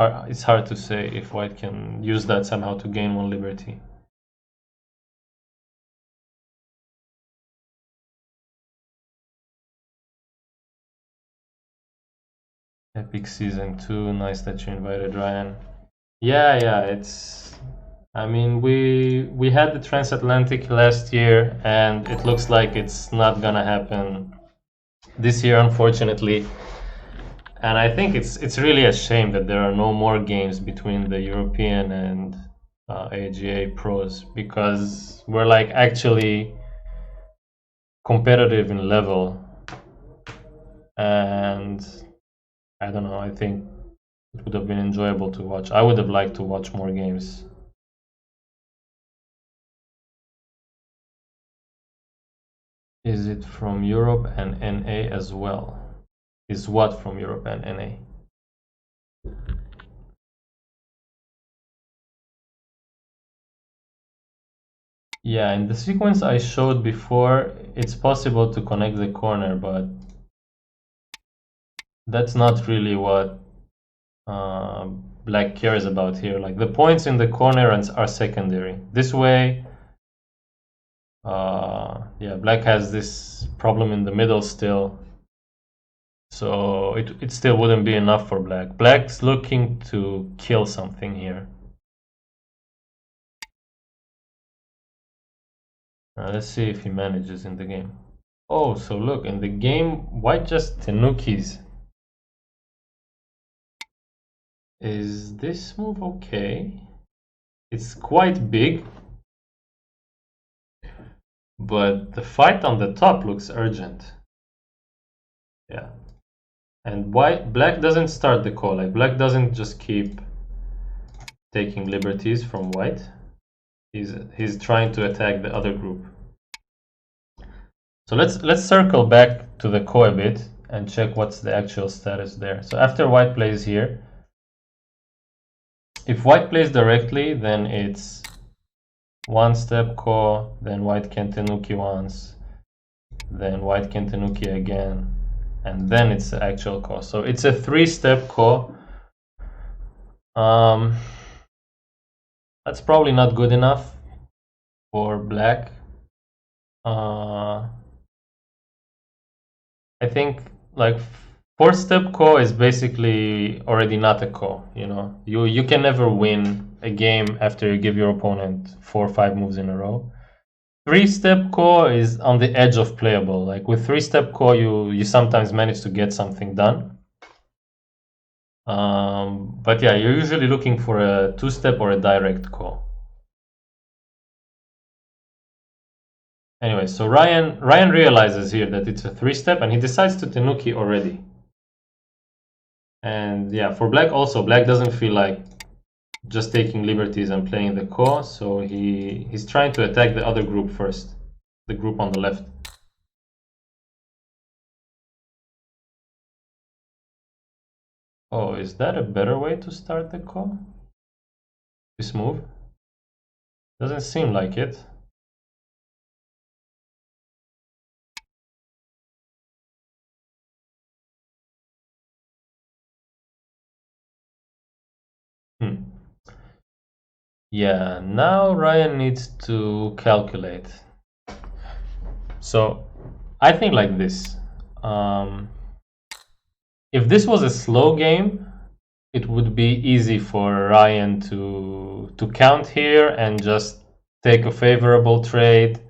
It's hard to say if white can use that somehow to gain 1 liberty. Epic Season 2, nice that you invited Ryan. Yeah, it's... I mean, we had the transatlantic last year, and it looks like it's not gonna happen this year, unfortunately. And I think it's really a shame that there are no more games between the European and AGA pros, because we're like actually competitive in level, and I don't know, I think it would have been enjoyable to watch. I would have liked to watch more games. Is it from Europe and NA as well? Is what from Europe and NA? Yeah, in the sequence I showed before, it's possible to connect the corner, but that's not really what black cares about here. Like the points in the corner are secondary. This way, yeah, black has this problem in the middle still. So it still wouldn't be enough for black. Black's looking to kill something here. Let's see if he manages in the game. Oh, so look, in the game, white just tenukis. Is this move okay? It's quite big, but the fight on the top looks urgent. Yeah. And black doesn't start the call. Like black doesn't just keep taking liberties from white. He's trying to attack the other group. So let's circle back to the ko a bit and check what's the actual status there. So after white plays here, if white plays directly, then it's 1 step ko, then white can tenuki once, then white can tenuki again, and then it's the actual ko. So it's a 3-step ko. That's probably not good enough for black. I think like 4-step ko is basically already not a ko. You know, you can never win a game after you give your opponent 4 or 5 moves in a row. 3-step ko is on the edge of playable. Like with 3-step ko, you sometimes manage to get something done. But yeah, you're usually looking for a 2-step or a direct ko. Anyway, so Ryan realizes here that it's a 3-step and he decides to tenuki already. And yeah, for black also, black doesn't feel like just taking liberties and playing the ko, so he's trying to attack the other group first, the group on the left. Oh, is that a better way to start the ko? This move? Doesn't seem like it. Hmm. Yeah, now Ryan needs to calculate. So I think like this. If this was a slow game, it would be easy for Ryan to count here and just take a favorable trade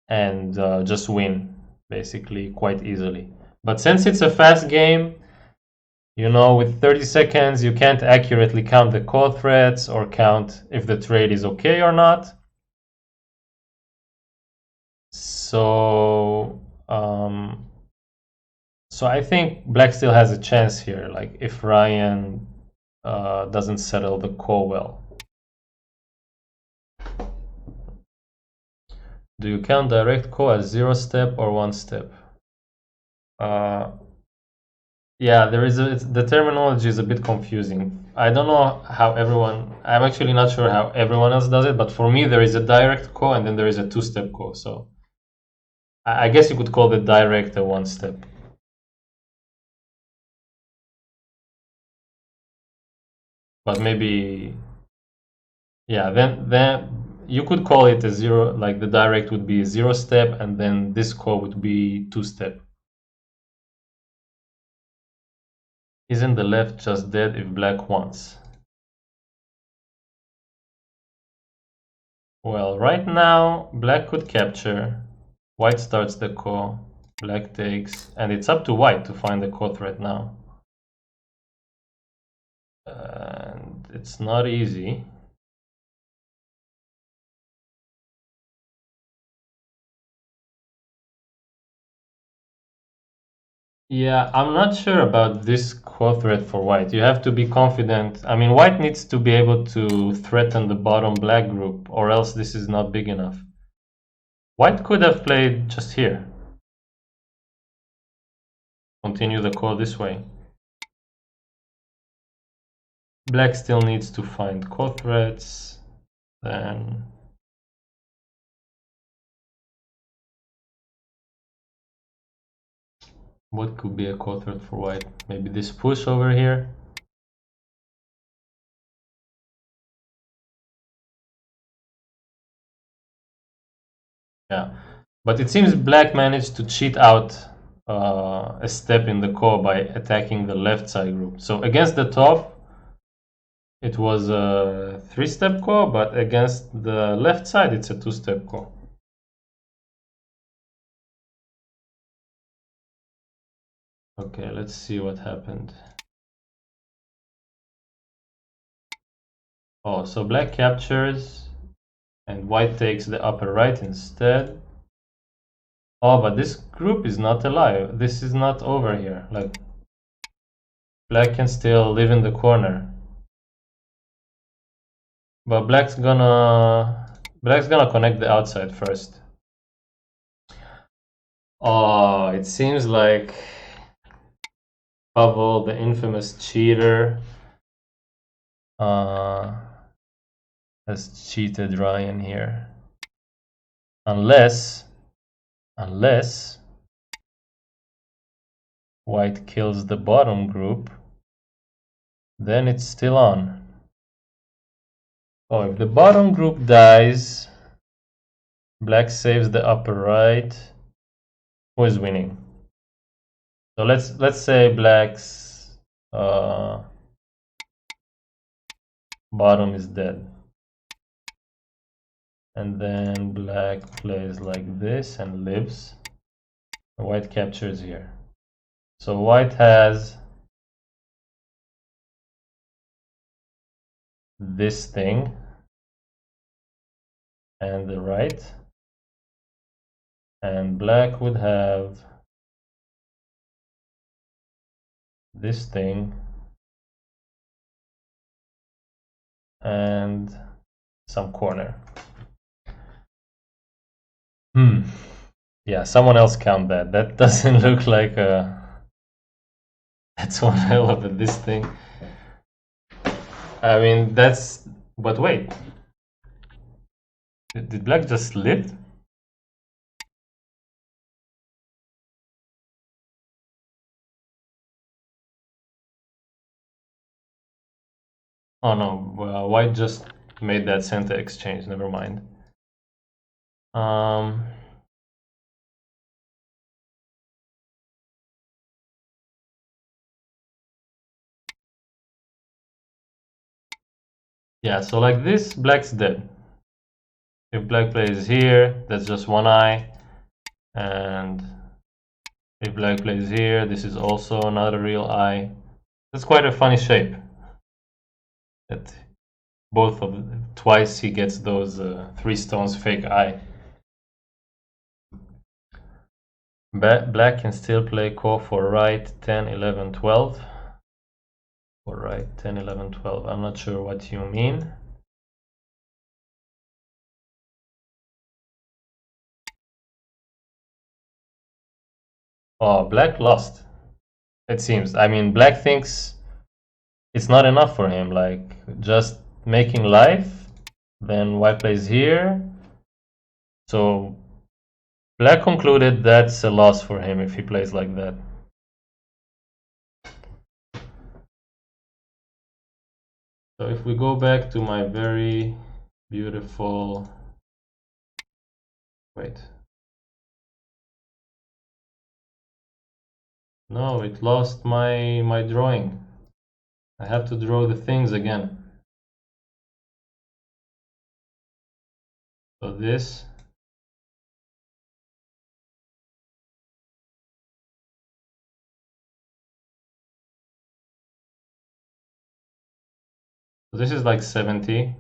and just win basically quite easily. But since it's a fast game, you know, with 30 seconds, you can't accurately count the call threats or count if the trade is okay or not. So, so I think black still has a chance here. Like if Ryan doesn't settle the call well. Do you count direct call as 0-step or 1-step? Yeah, the terminology is a bit confusing. I don't know how everyone. I'm actually not sure how everyone else does it, but for me there is a direct call and then there is a 2-step call. So I guess you could call the direct a 1-step. But maybe, yeah, then you could call it a 0. Like the direct would be 0-step, and then this call would be 2-step. Isn't the left just dead if black wants? Well, right now, black could capture. White starts the call. Black takes. And it's up to white to find the call threat now. And it's not easy. Yeah, I'm not sure about this call threat for white. You have to be confident. I mean, white needs to be able to threaten the bottom black group, or else this is not big enough. White could have played just here. Continue the call this way. Black still needs to find call threats. Then what could be a call threat for white? Maybe this push over here. Yeah, but it seems black managed to cheat out a step in the call by attacking the left side group. So against the top, it was a 3-step call, but against the left side, it's a 2-step call. Okay, let's see what happened. Oh, so black captures and white takes the upper right instead. Oh, but this group is not alive. This is not over here. Like, black can still live in the corner. But black's gonna connect the outside first. Oh, it seems like Pavol, the infamous cheater, uh, has cheated Ryan here. Unless white kills the bottom group, then it's still on. Oh, if the bottom group dies, black saves the upper right. Who is winning? So let's say black's bottom is dead. And then black plays like this and lives. White captures here. So white has this thing and the right. and black would have this thing and some corner. Yeah, someone else count that. That doesn't look like a... That's one hell of a this thing. I mean, that's... But wait. Did black just live? Oh no, well, white just made that center exchange. Never mind. Yeah, so like this, black's dead. If black plays here, that's just one eye. And if black plays here, this is also not a real eye. That's quite a funny shape. That both of twice he gets those 3 stones fake eye. Black can still play core for right 10, 11, 12. For right 10, 11, 12. I'm not sure what you mean. Oh, black lost. It seems. I mean, black thinks it's not enough for him. Like, just making life. Then white plays here. So, black concluded that's a loss for him if he plays like that. So if we go back to my very beautiful... Wait. No, it lost my drawing. I have to draw the things again. So this... So this is like 70.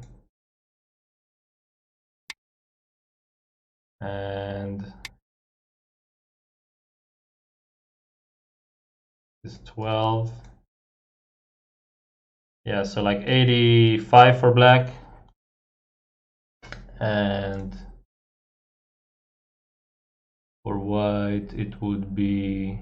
And this 12. Yeah, so like 85 for black. And for white it would be...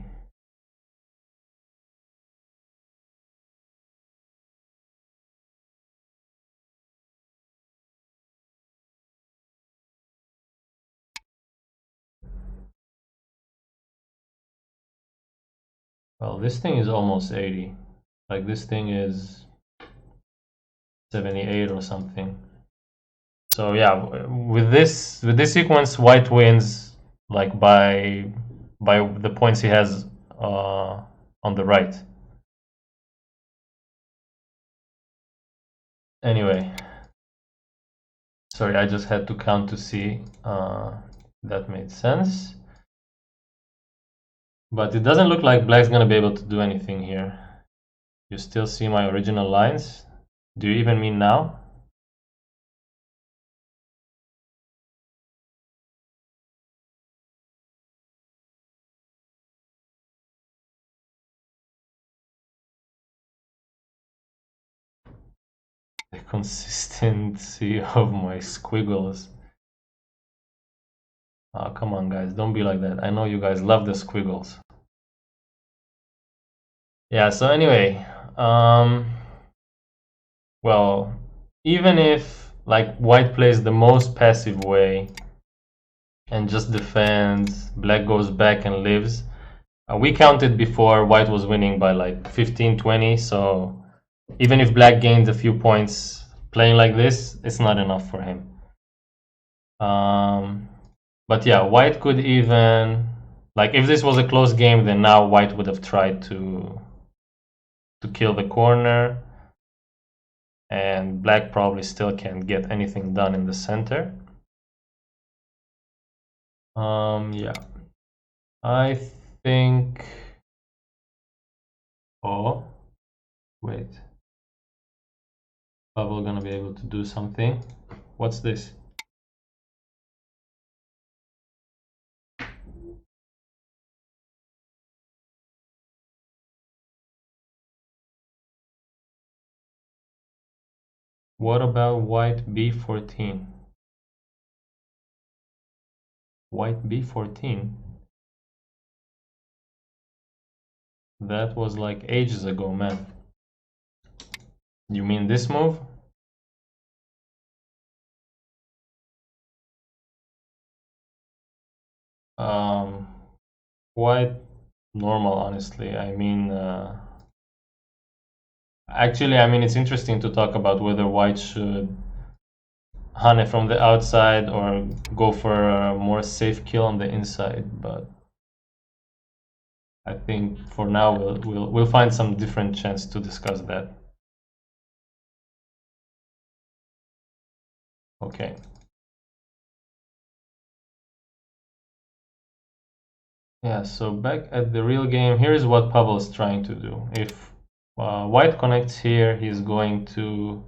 Well, this thing is almost 80. Like this thing is 78 or something. So yeah, with this sequence, white wins like by the points he has on the right. Anyway, sorry, I just had to count to see that made sense. But it doesn't look like black's gonna be able to do anything here. You still see my original lines? Do you even mean now? The consistency of my squiggles. Oh, come on, guys, don't be like that. I know you guys love the squiggles. Yeah, so anyway, well, even if like white plays the most passive way and just defends, black goes back and lives. We counted before white was winning by like 15, 20, so even if black gained a few points playing like this, it's not enough for him. But yeah, white could even, like if this was a close game, then now white would have tried to kill the corner, and black probably still can't get anything done in the center. Yeah, I think... Oh, wait. Pavol gonna be able to do something. What's this? What about white b14? White b14? That was like ages ago, man. You mean this move? Um, quite normal, honestly. I mean, actually, I mean, it's interesting to talk about whether white should hunt it from the outside or go for a more safe kill on the inside, but I think for now we'll find some different chance to discuss that. Okay. Yeah, so back at the real game, here's what Pavol is trying to do. If white connects here, he's going to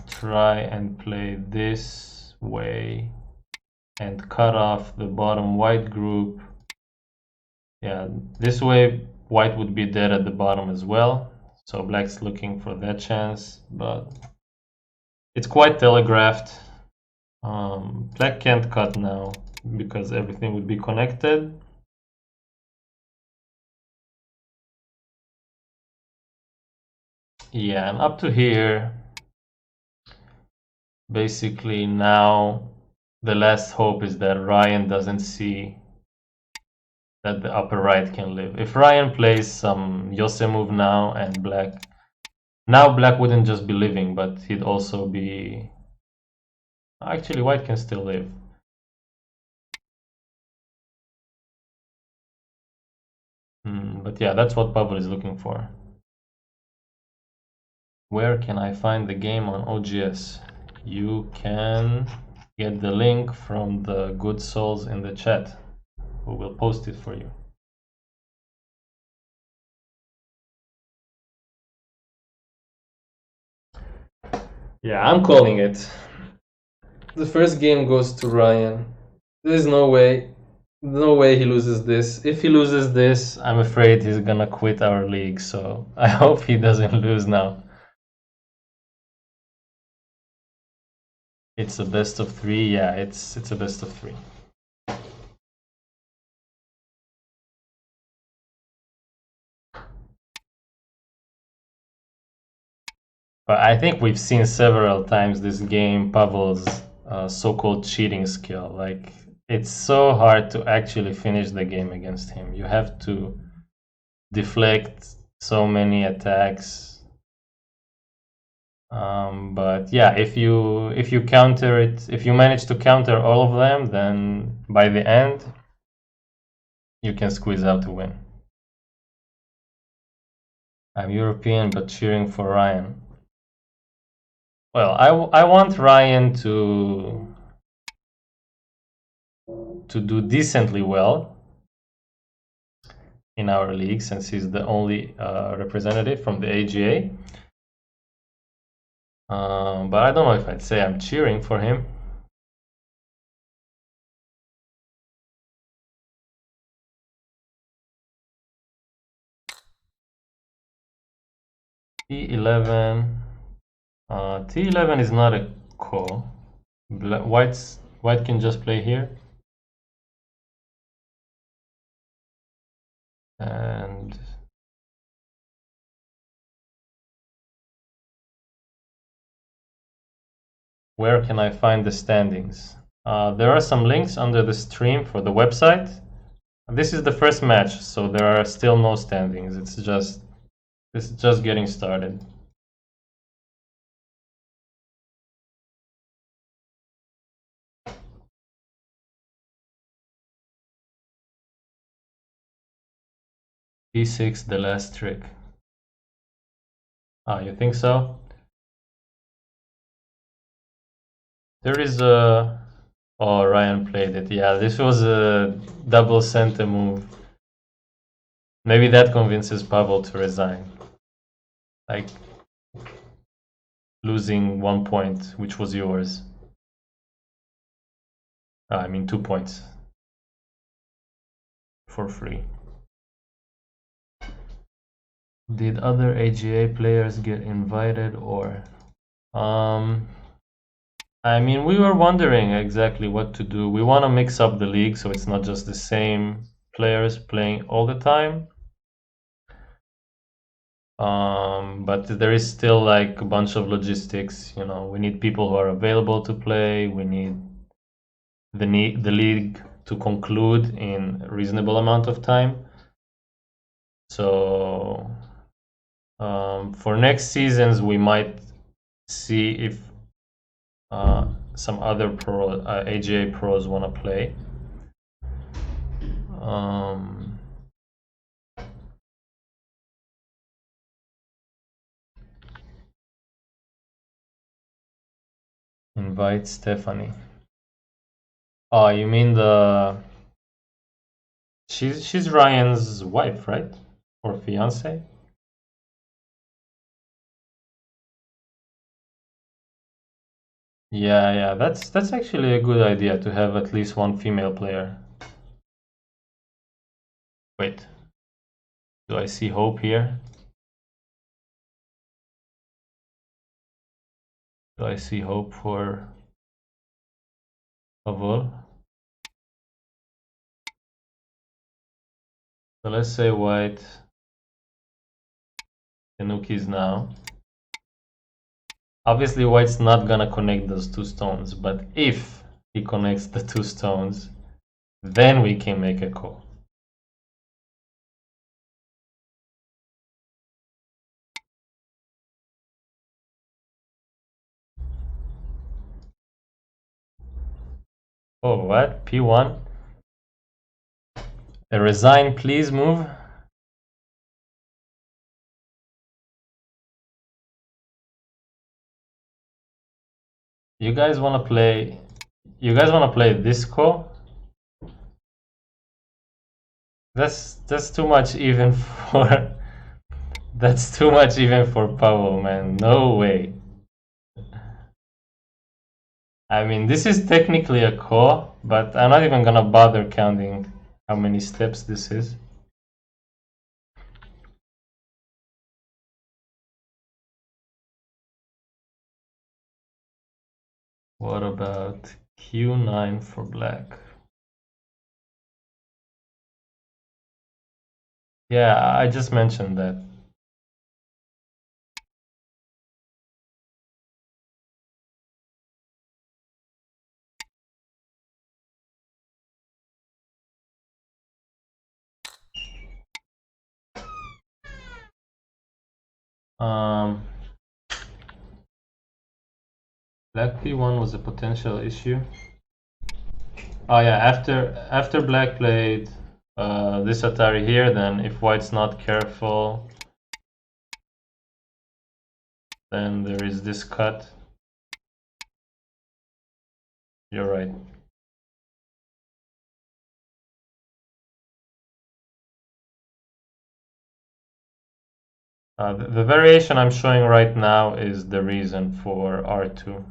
try and play this way and cut off the bottom white group. Yeah, this way white would be dead at the bottom as well. So black's looking for that chance, but it's quite telegraphed. Black can't cut now because everything would be connected. Yeah, and up to here, basically now the last hope is that Ryan doesn't see that the upper right can live. If Ryan plays some Yose move now and black wouldn't just be living, but he'd also be... Actually, white can still live. But yeah, that's what Pavol is looking for. Where can I find the game on OGS? You can get the link from the good souls in the chat, who will post it for you. Yeah, I'm calling it. The first game goes to Ryan. There's no way he loses this. If he loses this, I'm afraid he's gonna quit our league, so I hope he doesn't lose now. It's a best of 3, yeah, it's a best of 3. But I think we've seen several times this game Pavel's so-called cheating skill. Like, it's so hard to actually finish the game against him. You have to deflect so many attacks. But yeah, if you counter it, if you manage to counter all of them, then by the end you can squeeze out a win. I'm European but cheering for Ryan. Well, I want Ryan to do decently well in our league, since he's the only representative from the AGA. But I don't know if I'd say I'm cheering for him. T11. T11 is not a call. White can just play here. And where can I find the standings? There are some links under the stream for the website. This is the first match, so there are still no standings. It's just getting started. D6, the last trick. Ah, you think so? There is a... Oh, Ryan played it. Yeah, this was a double center move. Maybe that convinces Pavol to resign. Like, losing 1 point, which was yours. I mean, 2 points. For free. Did other AGA players get invited or? I mean, we were wondering exactly what to do. We want to mix up the league so it's not just the same players playing all the time. But there is still like a bunch of logistics. You know, we need people who are available to play. We need the league to conclude in a reasonable amount of time. So for next seasons, we might see if some other AGA pros want to play. Invite Stephanie. Oh, you mean the she's Ryan's wife, right? Or fiance? Yeah, that's actually a good idea to have at least one female player. Wait, do I see hope here? Do I see hope for Pavol? So let's say white Tanukis now. Obviously white's not gonna connect those two stones, but if he connects the two stones, then we can make a call. Oh, what? P1? A resign please move? You guys wanna play disco? That's too much even for that's too much even for Pavol, man. No way. I mean, this is technically a call, but I'm not even gonna bother counting how many steps this is. What about Q9 for black? Yeah, I just mentioned that. Black P1 was a potential issue. Oh yeah, after black played this Atari here, then if white's not careful, then there is this cut. You're right. The variation I'm showing right now is the reason for R2.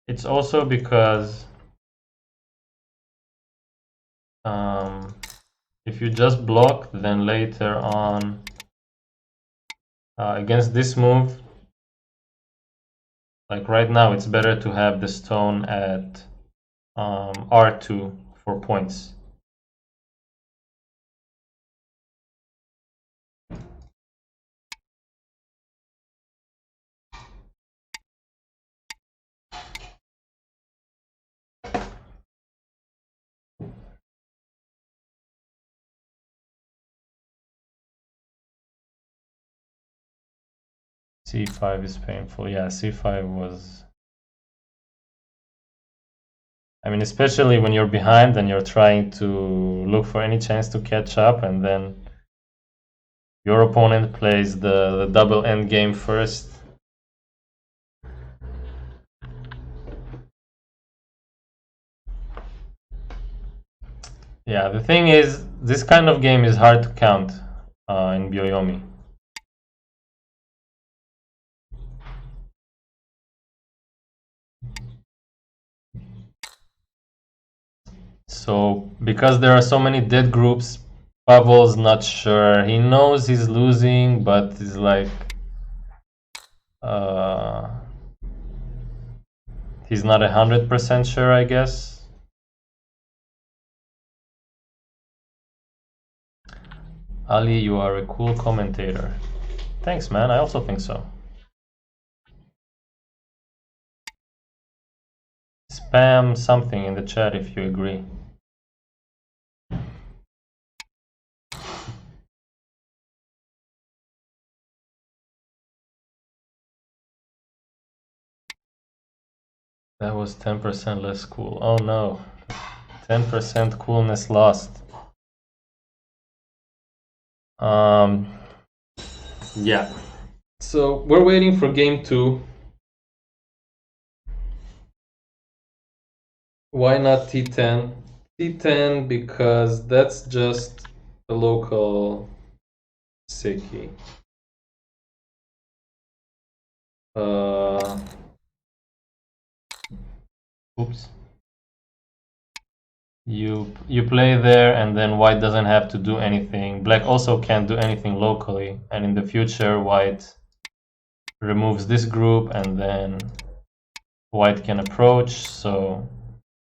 It's also because if you just block, then later on against this move, like right now, it's better to have the stone at R2 for points. C5 is painful. Yeah, C5 was... I mean, especially when you're behind and you're trying to look for any chance to catch up, and then your opponent plays the double end game first. Yeah, the thing is, this kind of game is hard to count in Byoyomi. So, because there are so many dead groups, Pavel's not sure. He knows he's losing, but he's like, he's not 100% sure, I guess. Ali, you are a cool commentator. Thanks, man. I also think so. Spam something in the chat if you agree. That was 10% less cool. Oh no. 10% coolness lost. Yeah. So we're waiting for game 2. Why not T10? T10 because that's just a local Seki. Oops. You play there, and then white doesn't have to do anything. Black also can't do anything locally, and in the future white removes this group, and then white can approach. So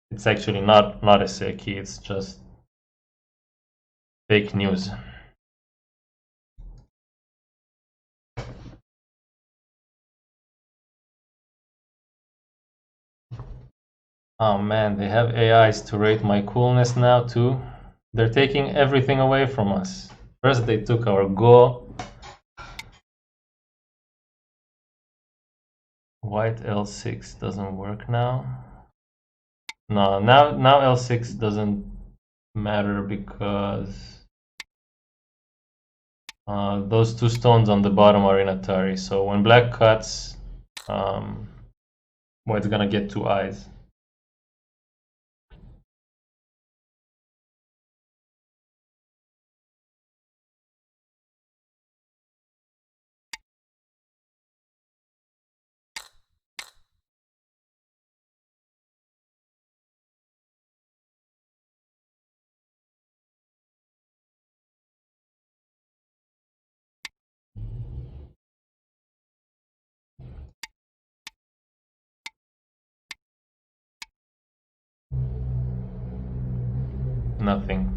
it's actually not a Seki, it's just fake news. Oh man, they have AIs to rate my coolness now too. They're taking everything away from us. First they took our Go. White L6 doesn't work now. No, now L6 doesn't matter because those two stones on the bottom are in Atari. So when black cuts, white's gonna get two eyes. Nothing.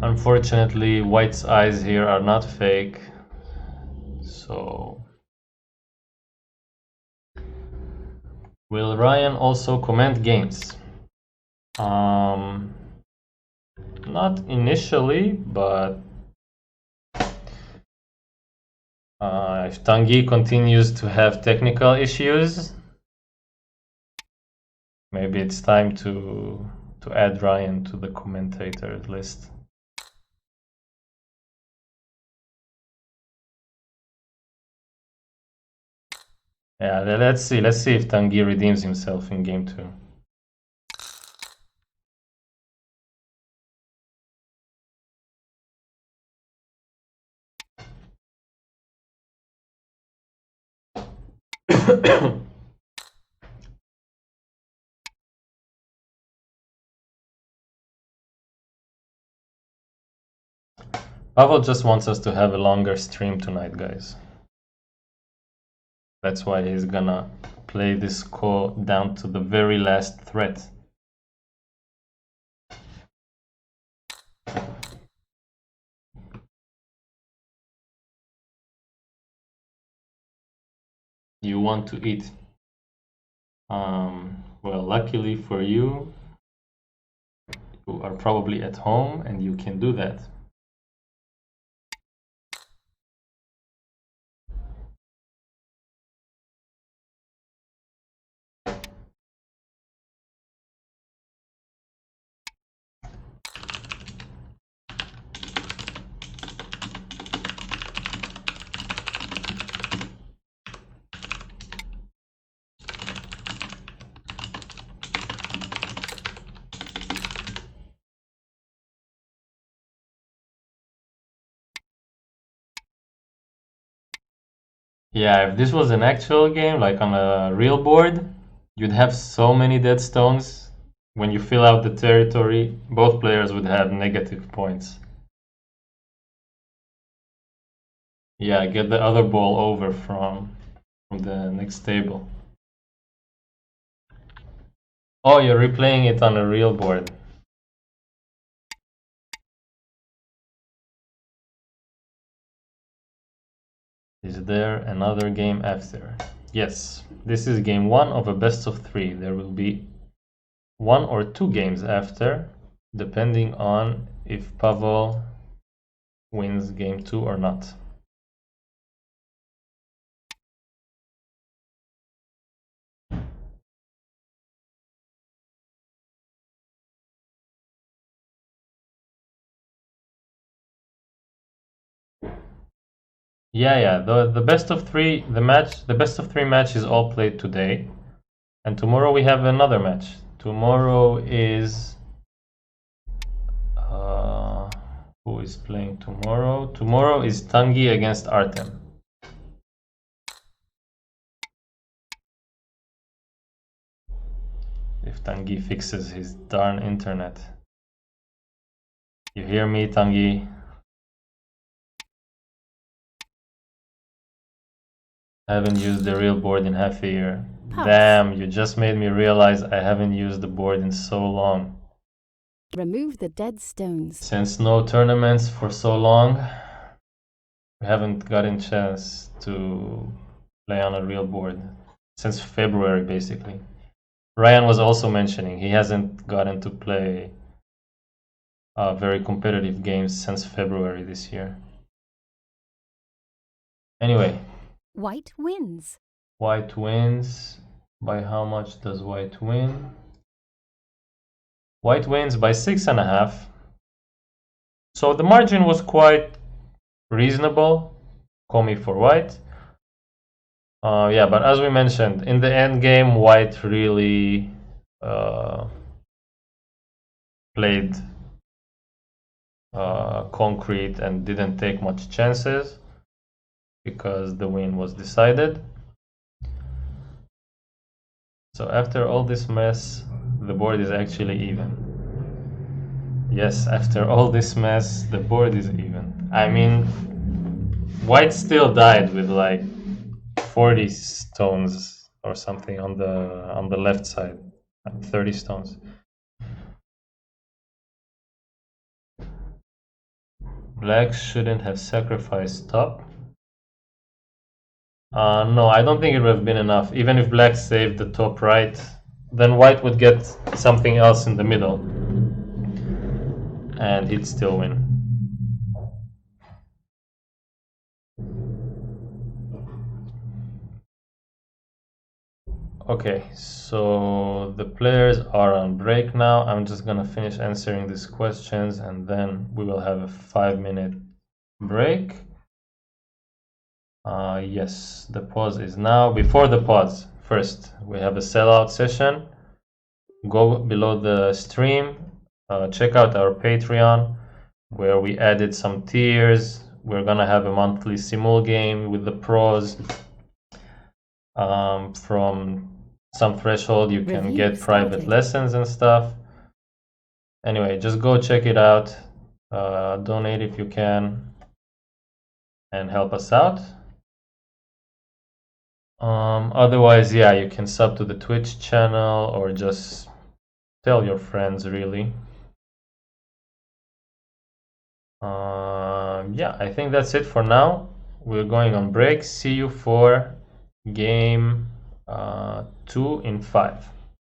Unfortunately, white's eyes here are not fake. So will Ryan also comment games? Not initially, but if Tanguy continues to have technical issues, maybe it's time to add Ryan to the commentator list. Yeah, let's see if Tanguy redeems himself in game 2. Pavol just wants us to have a longer stream tonight, guys. That's why he's gonna play this score down to the very last threat. You want to eat. Well, luckily for you, you are probably at home and you can do that. Yeah, if this was an actual game, like on a real board, you'd have so many dead stones. when you fill out the territory, both players would have negative points. Yeah, get the other ball over from the next table. Oh, you're replaying it on a real board. Is there another game after? Yes, this is game 1 of a best of 3. There will be 1 or 2 games after, depending on if Pavol wins game 2 or not. Yeah. The best of 3 the best of 3 match is all played today, and tomorrow we have another match. Tomorrow is who is playing tomorrow? Tomorrow is Tanguy against Artem. If Tanguy fixes his darn internet. You hear me, Tanguy? I haven't used the real board in half a year. Pass. Damn, you just made me realize I haven't used the board in so long. Remove the dead stones. Since no tournaments for so long, we haven't gotten chance to play on a real board. Since February, basically. Ryan was also mentioning he hasn't gotten to play very competitive games since February this year. Anyway, White wins. White wins. By how much does White win? White wins by 6.5. So the margin was quite reasonable. Call me for White. Yeah, but as we mentioned, in the end game, White really played concrete and didn't take much chances because the win was decided. So after all this mess, the board is actually even. Yes, after all this mess, the board is even. I mean, White still died with like 40 stones or something on the left side, 30 stones. Black shouldn't have sacrificed top. No, I don't think it would have been enough. Even if Black saved the top right, then White would get something else in the middle, and he'd still win. Okay, so the players are on break now. I'm just gonna finish answering these questions and then we will have a 5-minute break. Yes, the pause is now. Before the pause, first, we have a sellout session. Go below the stream, check out our Patreon, where we added some tiers. We're gonna have a monthly simul game with the pros. From some threshold, you can Review get private started. lessons and stuff. Anyway, just go check it out. Donate if you can and help us out. Otherwise, yeah, you can sub to the Twitch channel or just tell your friends, really. Yeah, I think that's it for now. We're going on break. See you for game 2 in 5.